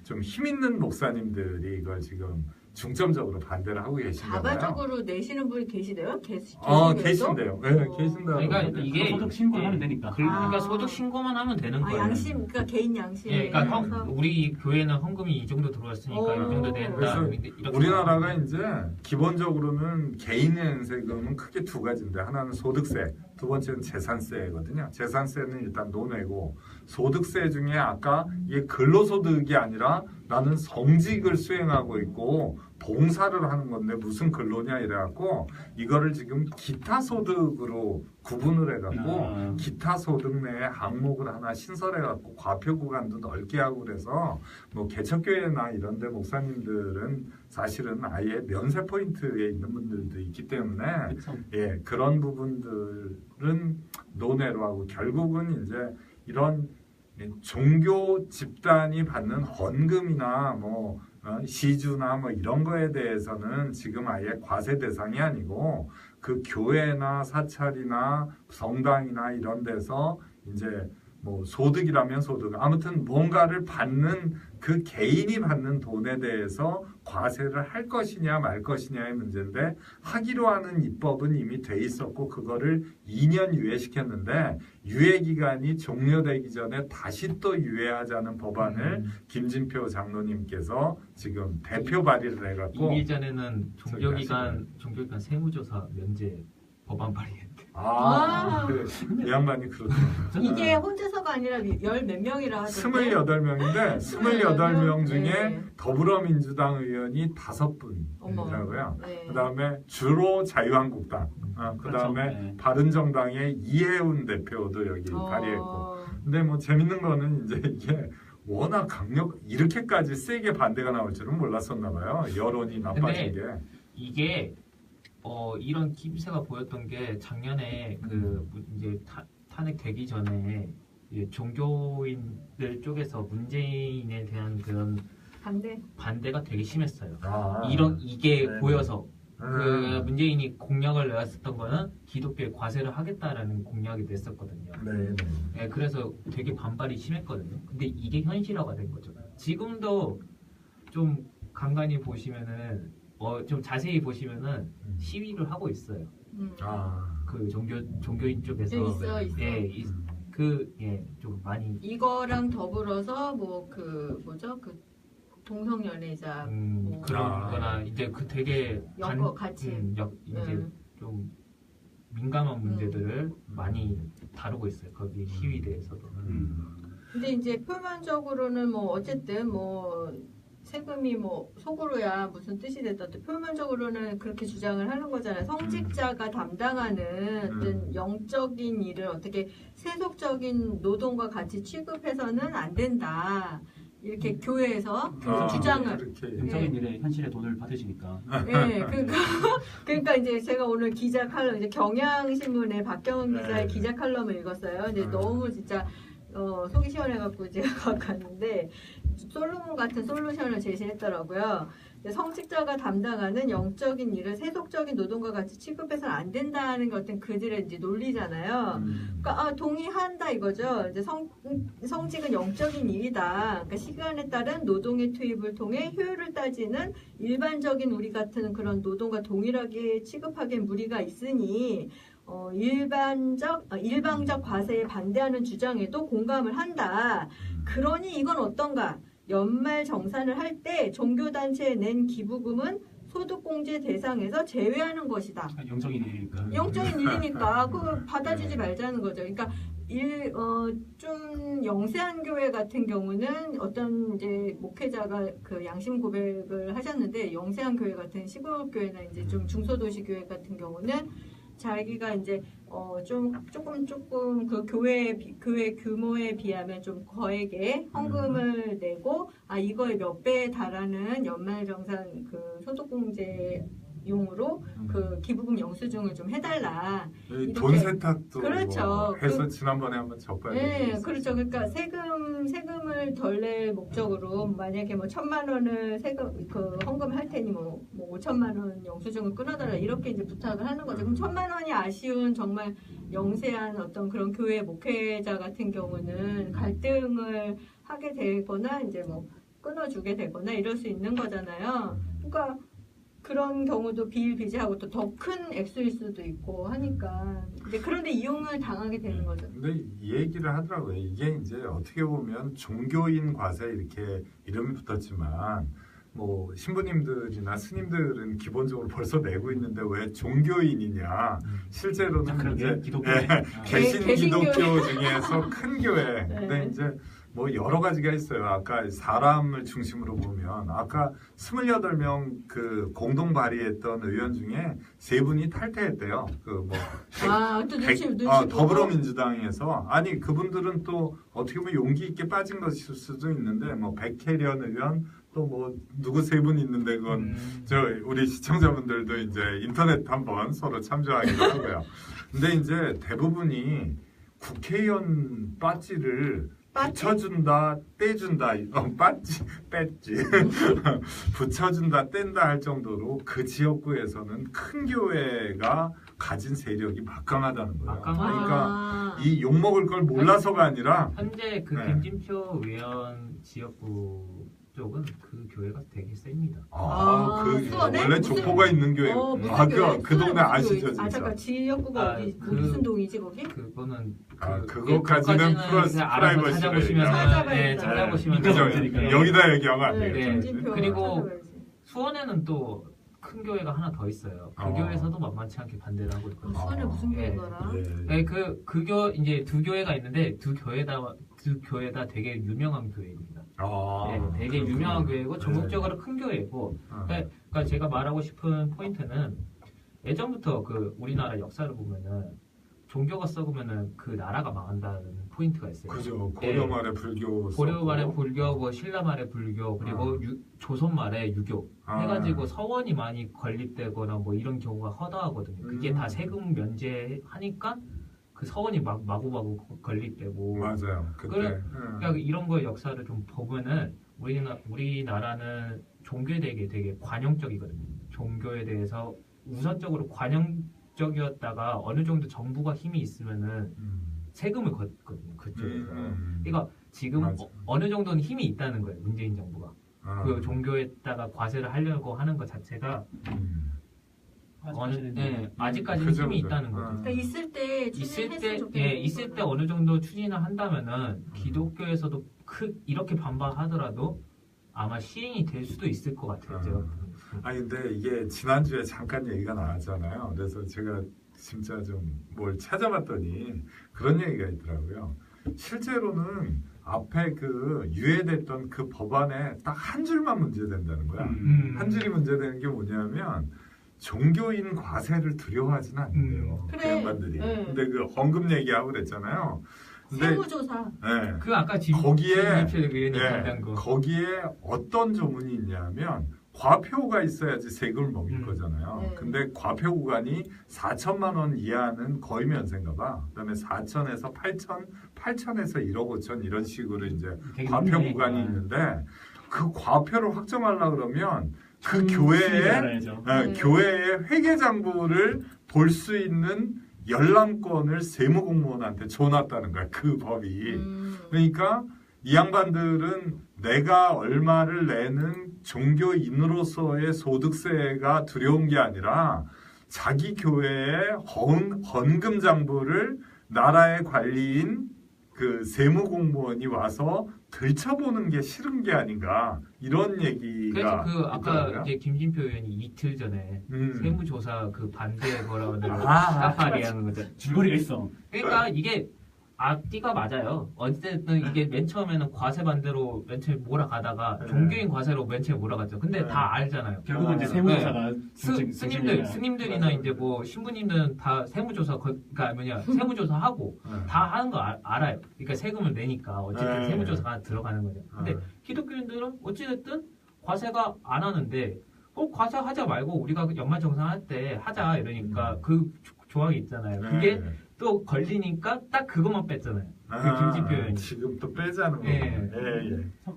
좀 힘 있는 목사님들이 이걸 지금 중점적으로 반대를 하고 계신가 봐요. 자발적으로 내시는 분이 계시대요? 계신대요. 네, 계신다고. 그러니까 이게 소득 신고를 하면 되니까. 그러니까 소득 신고만 하면 되는 거예요. 양심, 그러니까 개인 양심. 예, 그러니까 우리 교회는 헌금이 이 정도 들어왔으니까 이 정도 된다. 그래서 이렇게 우리나라가 이제 기본적으로는 개인의 세금은 크게 두 가지인데 하나는 소득세, 두 번째는 재산세거든요. 재산세는 일단 논외고 소득세 중에 아까 이게 근로소득이 아니라 나는 성직을 수행하고 있고 봉사를 하는 건데 무슨 근로냐 이래갖고 이거를 지금 기타 소득으로 구분을 해갖고 기타 소득 내에 항목을 하나 신설해갖고 과표 구간도 넓게 하고 그래서 뭐 개척교회나 이런데 목사님들은 사실은 아예 면세 포인트에 있는 분들도 있기 때문에 예 그런 부분들은 논외로 하고 결국은 이제 이런 종교 집단이 받는 헌금이나 뭐 시주나 뭐 이런 거에 대해서는 지금 아예 과세 대상이 아니고 그 교회나 사찰이나 성당이나 이런 데서 이제 뭐 소득이라면 소득, 아무튼 뭔가를 받는 그 개인이 받는 돈에 대해서 과세를 할 것이냐 말 것이냐의 문제인데, 하기로 하는 입법은 이미 돼 있었고 그거를 2년 유예시켰는데 유예 기간이 종료되기 전에 다시 또 유예하자는 법안을 김진표 장로님께서 지금 대표 발의를 해갖고, 이미 전에는 종교기관 세무조사 면제 법안 발의했대. 이 양반이 그렇죠. 이게 혼자서가 아니라 열 몇 명이라 하던데. 28명인데 28명 중에 네. 더불어민주당 의원이 5분이더라고요. 네. 그 다음에 주로 자유한국당, 그 다음에 그렇죠. 네. 바른정당의 이해운 대표도 여기 발의했고. 근데 뭐 재밌는 거는 이제 이게 워낙 이렇게까지 세게 반대가 나올 줄은 몰랐었나 봐요. 여론이 나빠진 게. 이게 이런 기세가 보였던 게 작년에 그 이제 탄핵되기 전에 이제 종교인들 쪽에서 문재인에 대한 그런 반대가 되게 심했어요. 이게 네. 보여서 그 문재인이 공약을 내왔었던 거는 기독교에 과세를 하겠다라는 공약이 냈었거든요. 네, 그래서 되게 반발이 심했거든요. 근데 이게 현실화가 된 거죠. 지금도 좀 간간히 보시면은 좀 자세히 보시면은 시위를 하고 있어요. 그 종교인 쪽에서 있어. 좀 많이 이거랑 더불어서 뭐 그 뭐죠 그 동성연애자 뭐 그런거나 이제 그 되게 같이 이제 좀 민감한 문제들을 많이 다루고 있어요. 거기 시위대에서도. 근데 이제 표면적으로는 뭐 어쨌든 뭐 세금이 뭐 속으로야 무슨 뜻이 됐다. 표면적으로는 그렇게 주장을 하는 거잖아요. 성직자가 담당하는 어떤 영적인 일을 어떻게 세속적인 노동과 같이 취급해서는 안 된다. 이렇게 교회에서 주장을. 영적인 일에 현실의 돈을 받으시니까. 네, 그러니까 이제 제가 오늘 기자 칼럼, 이제 경향신문의 박경은 기자의 기자 칼럼을 읽었어요. 근데 너무 진짜 속이 시원해갖고 제가 갔는데 솔로몬 같은 솔루션을 제시했더라고요. 성직자가 담당하는 영적인 일을 세속적인 노동과 같이 취급해서는 안 된다는 게 어떤 그들의 이제 논리잖아요. 그러니까 동의한다 이거죠. 이제 성직은 영적인 일이다. 그러니까 시간에 따른 노동의 투입을 통해 효율을 따지는 일반적인 우리 같은 그런 노동과 동일하게 취급하기엔 무리가 있으니 일방적 과세에 반대하는 주장에도 공감을 한다. 그러니 이건 어떤가? 연말 정산을 할 때 종교단체에 낸 기부금은 소득공제 대상에서 제외하는 것이다. 영적인 일이니까. 영적인 일이니까 그거 받아주지 말자는 거죠. 그러니까 좀 영세한 교회 같은 경우는 어떤 이제 목회자가 그 양심 고백을 하셨는데, 영세한 교회 같은 시골 교회나 이제 좀 중소도시 교회 같은 경우는 자기가 이제 조금 그 교회 규모에 비하면 좀 거액의 헌금을 내고 이거의 몇 배에 달하는 연말정산 그 소득공제용으로 그 기부금 영수증을 좀 해달라. 돈 세탁도 그렇죠. 해서 지난번에 한번 적발이 네, 그렇죠. 그러니까 세금을 덜 낼 목적으로 만약에 뭐 1,000만 원을 헌금할 테니 뭐 5천만 원 영수증을 끊어달라 이렇게 이제 부탁을 하는 거죠. 그럼 1,000만 원이 아쉬운 정말 영세한 어떤 그런 교회 목회자 같은 경우는 갈등을 하게 되거나 이제 뭐 끊어주게 되거나 이럴 수 있는 거잖아요. 그러니까 그런 경우도 비일비재하고 또 더 큰 액수일 수도 있고 하니까. 그런데 이용을 당하게 되는 거죠. 근데 이 얘기를 하더라고요. 이게 이제 어떻게 보면 종교인 과세 이렇게 이름이 붙었지만 뭐 신부님들이나 스님들은 기본적으로 벌써 내고 있는데 왜 종교인이냐? 실제로는 이제 개신 기독교 중에서 큰 교회. 근데 이제 뭐 여러 가지가 있어요. 아까 사람을 중심으로 보면 아까 28명 그 공동 발의했던 의원 중에 3분이 탈퇴했대요. 더불어민주당에서 그분들은 또 어떻게 보면 용기 있게 빠진 것일 수도 있는데 뭐 백혜련 의원 또 뭐 누구 3분 있는데 그건 우리 시청자분들도 이제 인터넷 한번 서로 참조하기도 하고요. 근데 이제 대부분이 국회의원 배지를 붙여준다, 떼준다, 뺐지. 붙여준다, 뗀다 할 정도로 그 지역구에서는 큰 교회가 가진 세력이 막강하다는 거예요. 그러니까 이 욕먹을 걸 몰라서가 아니라 현재 그 네. 김진표 의원 지역구 쪽은 그 교회가 되게 셉니다. 수원에? 원래 무슨- 족보가 있는 교회. 무슨 교회? 그 동네 수원에 아시죠, 무슨 교회? 진짜. 잠깐 지역구가 어디 무슨 동이지 거기? 그거는 그거까지는 알아서 프라이버시를 찾아보시면 찾아봐야겠다. 찾아보시면 네. 돼요. 그러니까 여기다 얘기하면 안 네, 돼. 네. 김진표 그리고 찾아봐야지. 수원에는 또 큰 교회가 하나 더 있어요. 그 어. 교회에서도 만만치 않게 반대를 하고 있거든요. 수원에 무슨 네. 교회가라? 네, 이제 두 교회가 있는데 두 교회 다 되게 유명한 교회입니다. 네, 되게 유명한 교회고 전국적으로 큰 교회고. 그러니까 제가 말하고 싶은 포인트는 예전부터 그 우리나라 역사를 보면은 종교가 썩으면은 그 나라가 망한다는 포인트가 있어요. 그죠. 고려 말에 불교, 고려 말에 불교, 뭐 신라 말에 불교, 그리고 조선 말에 유교 해가지고 서원이 많이 건립되거나 뭐 이런 경우가 허다하거든요. 그게 다 세금 면제하니까 그 서원이 마구마구 건립되고. 맞아요. 그때. 그러니까 이런 거 역사를 좀 보면은 우리나라는 종교에 대해 되게 관용적이거든요. 종교에 대해서 우선적으로 관용적이었다가 어느 정도 정부가 힘이 있으면은 세금을 걷거든요. 그쪽에서. 그러니까 지금 어느 정도는 힘이 있다는 거예요. 문재인 정부가. 그 종교에다가 과세를 하려고 하는 것 자체가 아직까지는 그죠, 힘이 그죠. 있다는 거죠. 그러니까 있을 때 추진했으면 좋겠는 있을 때 어느 정도 추진을 한다면은 기독교에서도 이렇게 반발하더라도 아마 시행이 될 수도 있을 것 같아요. 제가. 근데 이게 지난주에 잠깐 얘기가 나왔잖아요. 그래서 제가 진짜 좀 뭘 찾아봤더니 그런 얘기가 있더라고요. 실제로는 앞에 그 유예됐던 그 법안에 딱 한 줄만 문제된다는 거야. 한 줄이 문제되는 게 뭐냐면 종교인 과세를 두려워하지는 않는데요. 그 양반들이. 근데 그 헌금 얘기하고 그랬잖아요. 근데 세무조사. 네. 그 아까 거기에 거. 거기에 어떤 조문이 있냐면 과표가 있어야지 세금을 먹일 거잖아요. 네. 근데 과표 구간이 4천만 원 이하는 거의 면세인가 봐. 그다음에 4천에서 8천, 8천에서 1억 5천 이런 식으로 이제 과표 구간이 있는데 그 과표를 확정하려고 그러면 그 교회의 회계장부를 볼 수 있는 열람권을 세무공무원한테 줘놨다는 거야. 그 법이. 그러니까 이 양반들은 내가 얼마를 내는 종교인으로서의 소득세가 두려운 게 아니라 자기 교회의 헌금 장부를 나라의 관리인 그 세무공무원이 와서 들춰보는 게 싫은 게 아닌가 이런 얘기가. 그래서 그 아까 있더라고요. 이제 김진표 의원이 이틀 전에 세무조사 그 반대 거라고 까파리하는 거죠. 줄거리가 있어. 그러니까 이게 앞뒤가 맞아요. 어쨌든 이게 맨 처음에는 과세 반대로 맨 처음에 몰아가다가 종교인 과세로 맨 처음에 몰아갔죠. 근데 다 알잖아요. 결국은 이제 세무조사가 스님들이나 이제 뭐 신부님들은 다 세무조사 세무조사하고 다 하는 거 알아요. 그러니까 세금을 내니까 어쨌든 세무조사가 들어가는 거죠. 근데 기독교인들은 어찌됐든 과세가 안 하는데 과세하자 말고 우리가 연말정산할 때 하자 이러니까 그 조항이 있잖아요. 그게 또 걸리니까 딱 그것만 뺐잖아요. 그 김진표 의원이. 지금 또 빼자는 거.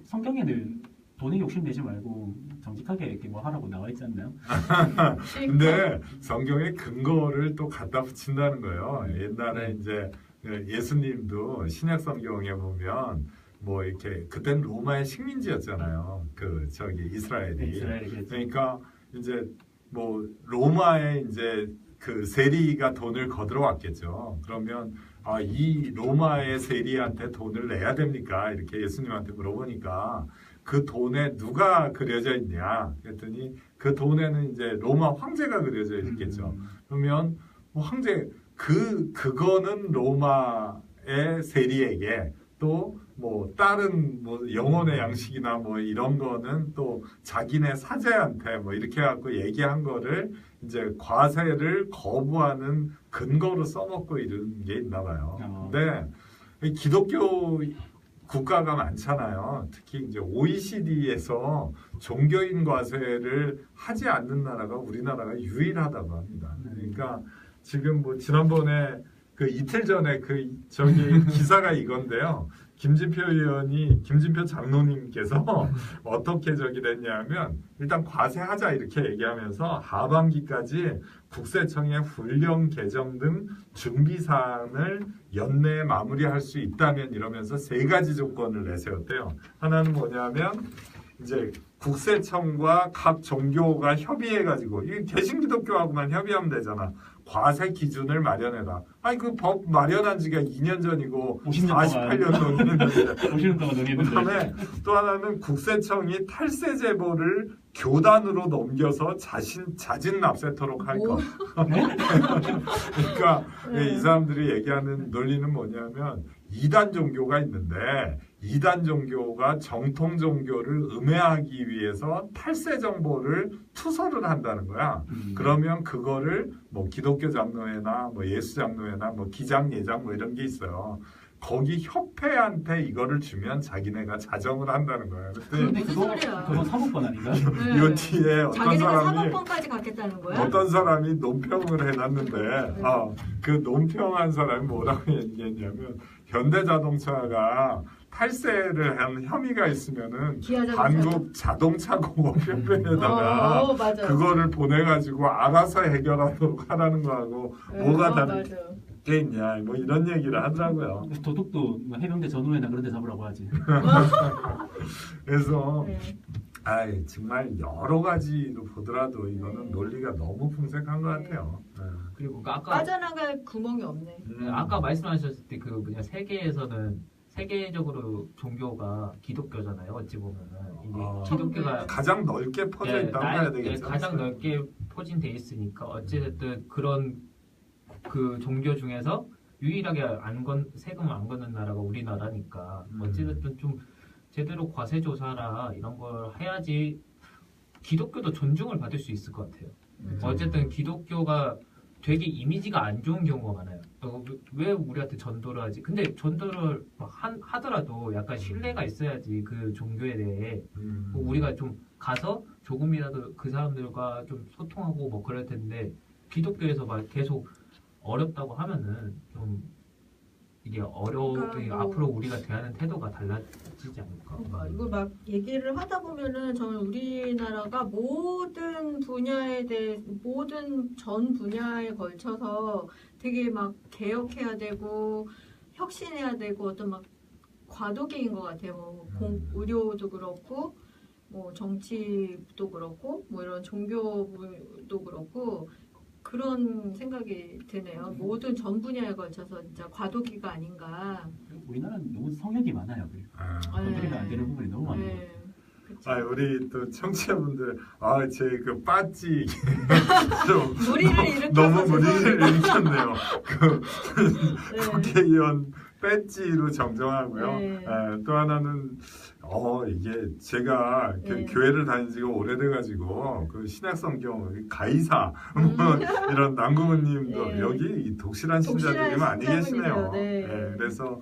성경에는 돈에 욕심 내지 말고 정직하게 이렇게 뭐 하라고 나와 있지 않나요? 근데 성경에 근거를 또 갖다 붙인다는 거예요. 옛날에 이제 예수님도 신약 성경에 보면 뭐 이렇게 그때는 로마의 식민지였잖아요. 이스라엘이. 그러니까 이제 뭐 로마의 이제 그 세리가 돈을 거들어 왔겠죠. 그러면 이 로마의 세리한테 돈을 내야 됩니까? 이렇게 예수님한테 물어보니까 그 돈에 누가 그려져 있냐? 그랬더니 그 돈에는 이제 로마 황제가 그려져 있겠죠. 그러면 뭐 황제 그거는 로마의 세리에게 또 뭐 다른 뭐 영혼의 양식이나 뭐 이런 거는 또 자기네 사제한테 뭐 이렇게 해갖고 얘기한 거를 이제 과세를 거부하는 근거로 써먹고 이런 게 있나 봐요. 근데 기독교 국가가 많잖아요. 특히 이제 OECD에서 종교인 과세를 하지 않는 나라가 우리나라가 유일하다고 합니다. 그러니까 지금 뭐 지난번에 그 이틀 전에 기사가 이건데요. 김진표 장로님께서 어떻게 저기 됐냐면 일단 과세하자 이렇게 얘기하면서 하반기까지 국세청의 훈령 개정 등 준비 사항을 연내에 마무리할 수 있다면 이러면서 3가지 조건을 내세웠대요. 하나는 뭐냐면 이제 국세청과 각 종교가 협의해가지고 이 개신기독교하고만 협의하면 되잖아. 과세 기준을 마련해라. 아니 그 법 마련한 지가 2년 전이고 48년 넘었는데 50년 동안 논의했는데 그다음에 또 하나는 국세청이 탈세 제보를 교단으로 넘겨서 자진 납세토록 할 것. 그러니까 네. 이 사람들이 얘기하는 논리는 뭐냐면 2단 종교가 있는데 2단 종교가 정통 종교를 음해하기 위해서 탈세 정보를 투서를 한다는 거야. 그러면 그거를 뭐 기독교 장로회나 뭐 예수 장로회나 뭐 기장 예장 뭐 이런 게 있어요. 거기 협회한테 이거를 주면 자기네가 자정을 한다는 거야. 근데 무슨 소리야? 그거 사법권 아닌가? 이 뒤에 어떤 자기네가 사람이 사법권까지 갖겠다는 거야? 어떤 사람이 논평을 해놨는데 그 논평한 사람이 뭐라고 얘기했냐면 현대자동차가 탈세를 한 혐의가 있으면은 기아자동차. 한국 자동차공업협회에다가 맞아. 그거를 보내가지고 알아서 해결하도록 하라는 거하고 뭐가 다른 맞아. 게 있냐 뭐 이런 얘기를 하더라고요. 도둑도 뭐 해병대 전후회나 그런 데 잡으라고 하지. 그래서 네. 아이 정말 여러 가지로 보더라도 이거는 네. 논리가 너무 풍색한 것 같아요. 그리고 아까 빠져나갈 구멍이 없네. 아까 말씀하셨을 때 그 뭐냐 세계에서는 세계적으로 종교가 기독교잖아요. 어찌 보면은 이제 기독교가 가장 넓게 퍼져 있다고 해야 되겠죠. 가장 넓게 포진돼 있으니까 어찌됐든 그런 그 종교 중에서 유일하게 세금을 안 걷는 나라가 우리나라니까 어찌됐든 좀 제대로 과세 조사나 이런 걸 해야지 기독교도 존중을 받을 수 있을 것 같아요. 어쨌든 기독교가 되게 이미지가 안 좋은 경우가 많아요. 왜 우리한테 전도를 하지? 근데 전도를 하더라도 약간 신뢰가 있어야지 그 종교에 대해 우리가 좀 가서 조금이라도 그 사람들과 좀 소통하고 뭐 그럴 텐데 기독교에서 막 계속 어렵다고 하면은 좀 이게 그러니까 앞으로 우리가 대하는 태도가 달라지지 않을까? 그러니까 이거 막 얘기를 하다 보면은 저는 우리나라가 모든 분야에 대해 모든 전 분야에 걸쳐서 되게 막 개혁해야 되고 혁신해야 되고 어떤 막 과도기인 것 같아요. 뭐 의료도 그렇고 뭐 정치도 그렇고 뭐 이런 종교도 그렇고 그런 생각이 드네요. 모든 전 분야에 걸쳐서 진짜 과도기가 아닌가. 우리나라는 너무 성역이 많아요. 건드리면 안 되는 부분이 너무 많아요. 네. 그쵸. 우리 또 청취자분들 제 그 빠지 좀 무리를 너무 일으켜서 무리를 일으켰네요. 그 네. 국회의원 배지로 정정하고요. 네. 또 하나는 이게 제가 네. 교회를 다닌 지가 오래돼가지고 그 신약성경 가이사 뭐 이런 남궁은님도 네. 여기 이 독실한 신자들이 많이 계시네요. 네. 그래서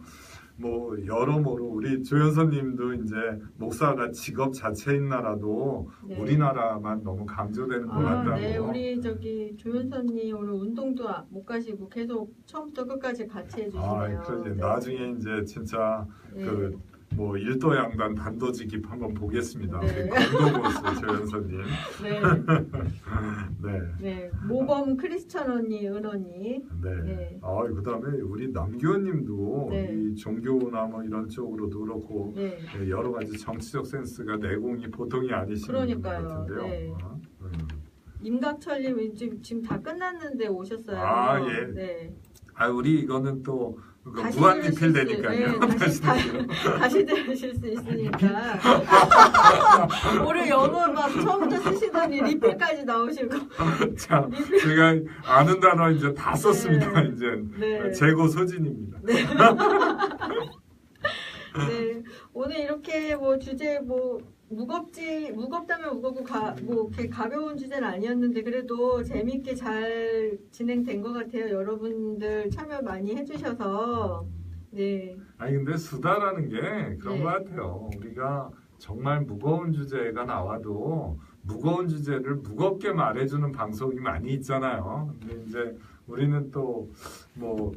뭐 여러모로 우리 조연서님도 이제 목사가 직업 자체인 나라도 네. 우리나라만 너무 강조되는 것 같다고. 네, 우리 저기 조연선님 오늘 운동도 못 가시고 계속 처음부터 끝까지 같이 해주시네요. 그러지. 네. 나중에 이제 진짜 네. 그 뭐 일도양단 단도직입 한번 보겠습니다. 네. 우리 광도고스 조연서님. 네, 네. 네, 모범 크리스천 언니, 은 언니. 네. 네. 그다음에 우리 남교원님도 네. 이 종교나 뭐 이런 쪽으로도 그렇고 네, 여러 가지 정치적 센스가 내공이 보통이 아니신 분 그러니까요. 같은데요. 네. 임각철님 지금 다 끝났는데 오셨어요. 예. 네. 우리 이거는 또 다시 무한리필 들으실 되니까요. 네, 다시 들으실 수 있으니까. 오늘 영어 막 처음부터 쓰시더니 리필까지 나오시고. 자, 제가 아는 단어 이제 다 썼습니다. 네. 이제 네. 재고 소진입니다. 네. 네. 오늘 이렇게 뭐 주제 뭐 무겁다면 무겁고 뭐 이렇게 가벼운 주제는 아니었는데 그래도 재밌게 잘 진행된 것 같아요. 여러분들 참여 많이 해주셔서. 네. 근데 수다라는 게 그런 네. 것 같아요. 우리가 정말 무거운 주제가 나와도 무거운 주제를 무겁게 말해주는 방송이 많이 있잖아요. 근데 이제 우리는 또 뭐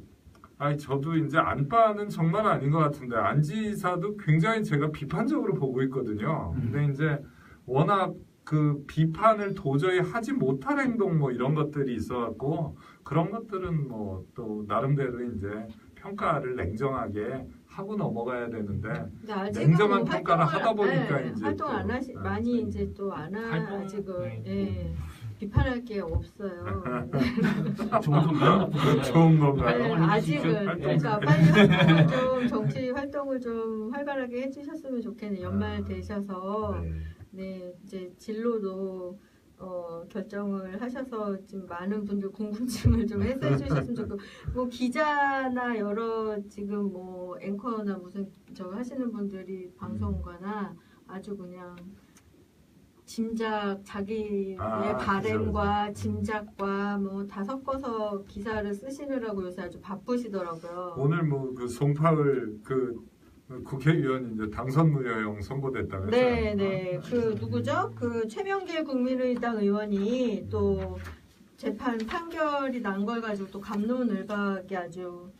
아니 저도 이제 안빠는 정말 아닌 것 같은데 안지사도 굉장히 제가 비판적으로 보고 있거든요. 근데 이제 워낙 그 비판을 도저히 하지 못할 행동 뭐 이런 것들이 있어갖고 그런 것들은 뭐 또 나름대로 이제 평가를 냉정하게 하고 넘어가야 되는데 근데 아직은 냉정한 뭐 평가를 활동을- 하다 보니까 네, 이제 활동 또, 안 하시 많이 이제 또 안 활동- 아직은 네. 예, 비판할 게 없어요. 좋은 건가요? 나쁜 건가요? 좋은 건가요? 네, 활동을 아직은 활동- 그러니까 빨리 활동을 좀 정치 활동을 좀 활발하게 해주셨으면 좋겠네요. 연말 되셔서 네. 네 이제 진로도 결정을 하셔서 지금 많은 분들 궁금증을 좀 해소해 주셨으면 좋겠고 뭐 기자나 여러 지금 뭐 앵커나 무슨 저 하시는 분들이 방송가나 아주 그냥 짐작 자기의 바램과 그죠. 짐작과 뭐 다 섞어서 기사를 쓰시느라고 요새 아주 바쁘시더라고요. 오늘 뭐 그 송파을 그 국회의원 이제 당선 무효형 선고됐다면서요? 네, 네. 그 누구죠? 그 최명길 국민의당 의원이 또 재판 판결이 난 걸 가지고 또 갑론을박이 아주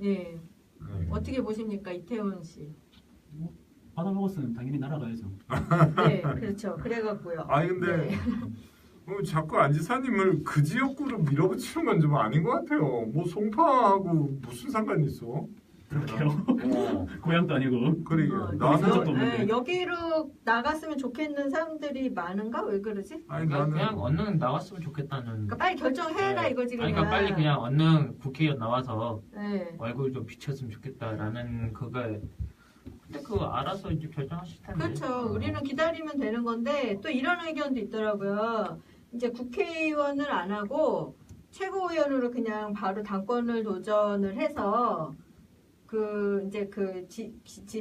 예. 네. 어떻게 보십니까, 이태원 씨? 받아먹었으면 당연히 날아가야죠. 네, 그렇죠. 그래갖고요. 아니 근데 네. 자꾸 안 지사님을 그 지역구로 밀어붙이는 건 좀 아닌 것 같아요. 뭐 송파하고 무슨 상관이 있어? 그렇게요. 어, 고향도 아니고. 그러게 어, 나는 적도 없는데. 네, 여기로 나갔으면 좋겠는 사람들이 많은가? 왜 그러지? 아니 그러니까 나는 그냥 얼른 나왔으면 좋겠다는. 그러니까 빨리 결정해라 네. 이거지 아니, 그냥. 그러니까 빨리 그냥 얼른 국회의원 나와서 네. 얼굴 좀 비쳤으면 좋겠다라는 그거에. 근데 그거 알아서 이제 결정하실 텐데. 그렇죠. 우리는 기다리면 되는 건데 또 이런 의견도 있더라고요. 이제 국회의원을 안 하고 최고위원으로 그냥 바로 당권을 도전을 해서 그 이제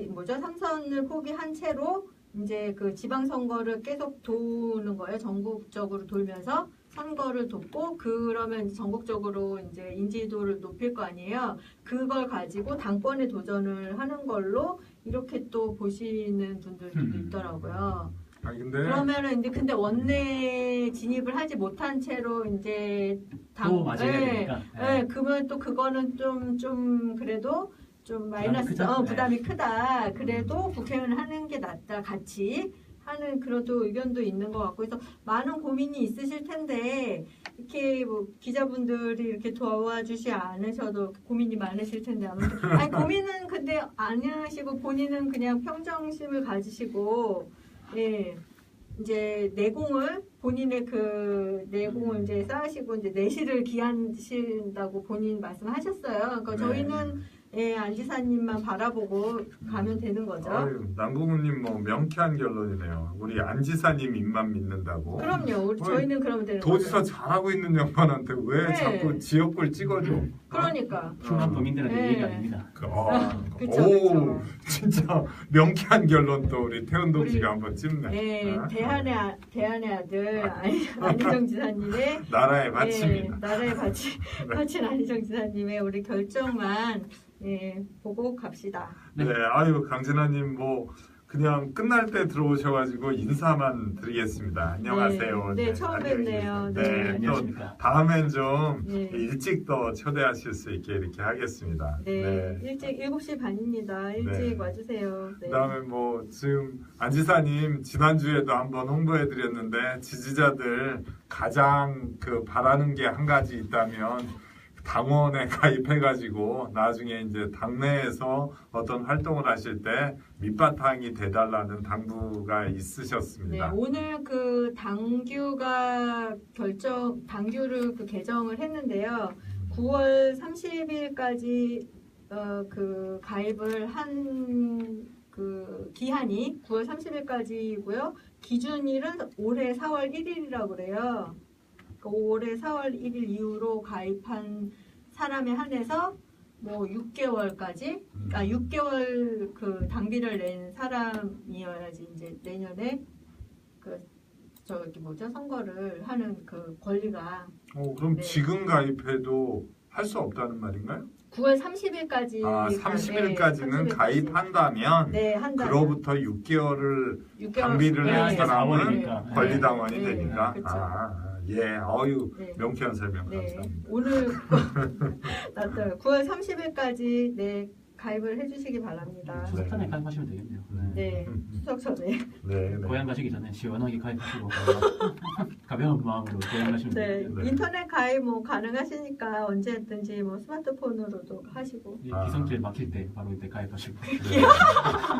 뭐죠? 3선을 포기한 채로 이제 그 지방선거를 계속 도는 거예요. 전국적으로 돌면서 선거를 돕고 그러면 이제 전국적으로 이제 인지도를 높일 거 아니에요. 그걸 가지고 당권에 도전을 하는 걸로 이렇게 또 보시는 분들도 있더라고요. 아니 근데 그러면은 이제 근데 원내 진입을 하지 못한 채로 이제 또 맞아야 되니까. 네, 그러면 또 그거는 좀 그래도 좀 마이너스 크죠? 부담이 크다. 그래도 국회의원 하는 게 낫다. 같이 하는 그런 또 의견도 있는 것 같고 그래서 많은 고민이 있으실 텐데 이렇게 뭐 기자분들이 이렇게 도와주지 않으셔도 고민이 많으실 텐데 아무튼 아니 고민은 근데 안 하시고 본인은 그냥 평정심을 가지시고 예 이제 내공을 본인의 그 내공을 이제 쌓으시고 이제 내실을 기하신다고 본인 말씀하셨어요. 그러니까 네. 저희는 예, 안 지사님만 바라보고 가면 되는 거죠. 아유, 남궁우님 뭐 명쾌한 결론이네요. 우리 안 지사님 입만 믿는다고. 그럼요. 저희는 그러면 되는 도지사 거죠. 잘하고 있는 양반한테 왜 네. 자꾸 지역구를 찍어줘? 그러니까. 충남 도민들한테 네. 얘기가 아닙니다. 그쵸, 오, 그쵸. 진짜 명쾌한 결론 또 우리 태훈 동지가 우리- 한번 찝네. 네, 어? 대한의 아들 안희정 지사님의 나라의 네, 바칩니다. 나라의 바친 안희정 지사님의 우리 결정만 보고 갑시다. 네, 아유 강진아님 뭐 그냥 끝날 때 들어오셔가지고 인사만 드리겠습니다. 안녕하세요. 네, 처음 안녕히 뵙네요. 계세요. 네. 네, 또 안녕하십니까. 다음엔 좀 네. 일찍 더 초대하실 수 있게 이렇게 하겠습니다. 네, 일찍 7시 반입니다. 일찍 네. 와주세요. 네. 그다음에 뭐 지금 안 지사님 지난주에도 한번 홍보해드렸는데 지지자들 가장 그 바라는 게 한 가지 있다면 당원에 가입해가지고 나중에 이제 당내에서 어떤 활동을 하실 때 밑바탕이 돼달라는 당부가 네, 있으셨습니다. 오늘 그 당규를 그 개정을 했는데요. 9월 30일까지 그 가입을 한 그 기한이 9월 30일까지고요. 기준일은 올해 4월 1일이라고 그래요. 그 올해 4월 1일 이후로 가입한 사람에 한해서 뭐 6개월까지 6개월 그 당비를 낸 사람이어야지 이제 내년에 그 저기 뭐죠 선거를 하는 그 권리가 그럼 네. 지금 가입해도 할 수 없다는 말인가요? 9월 30일까지 30일까지는 가입한다면 네, 한다. 그로부터 6개월을 6개월 당비를 낸 네, 사람은 네. 권리당원이 네, 되니까 그쵸. 예, 어유 네. 명쾌한 설명 네, 감사합니다. 오늘 9월 30일까지 네, 가입을 해주시기 바랍니다. 추석 전에 가입하시면 되겠네요. 네, 추석 전에. 네, 네. 고향 가시기 전에 시원하게 가입하시고 가벼운 마음으로 고향 가시면 네, 되겠네요. 네. 인터넷 가입 뭐 가능하시니까 언제든지 뭐 스마트폰으로도 하시고. 이 기성질 막힐 때 바로 이때 가입하시고. 네.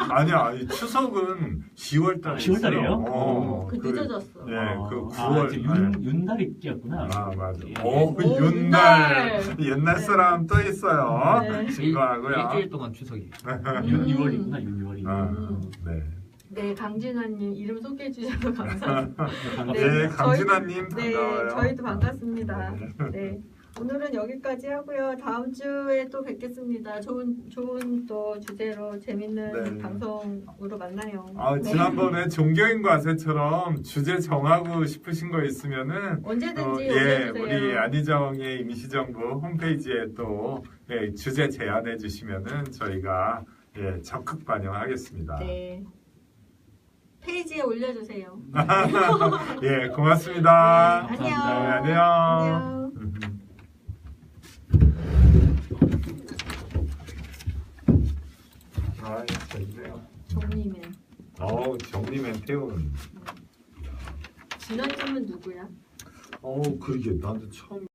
아니 추석은 10월 달에 10월 달이에요? 그 늦어졌어. 예, 그 아, 9월. 이제 윤달이 끼었구나. 아 맞아. 예. 오, 오, 윤날 윤날. 옛날 네. 사람 또 있어요. 네. 증거하고요. 일주일 동안 추석이에요. 6월이구나 6월이. 아, 네. 네, 강진아님 이름 소개해 주셔서 감사합니다. 네, 강진아님 네, 반가워요. 저희도 반갑습니다. 네. 네, 오늘은 여기까지 하고요. 다음 주에 또 뵙겠습니다. 좋은 또 주제로 재밌는 네. 방송으로 만나요. 아, 네. 지난번에 종교인 과세처럼 주제 정하고 싶으신 거 있으면은 언제든지 예, 올려주세요. 우리 안희정의 임시정부 홈페이지에 또 예, 주제 제안해 주시면은 저희가 예, 적극 반영하겠습니다. 네, 페이지에 올려주세요. 예, 고맙습니다. 네, 감사합니다. 안녕. 네, 안녕. 안녕. 아, 좋네요. 정리맨. 정리맨 태운. 진아님은 누구야? 그러게 나도 처음.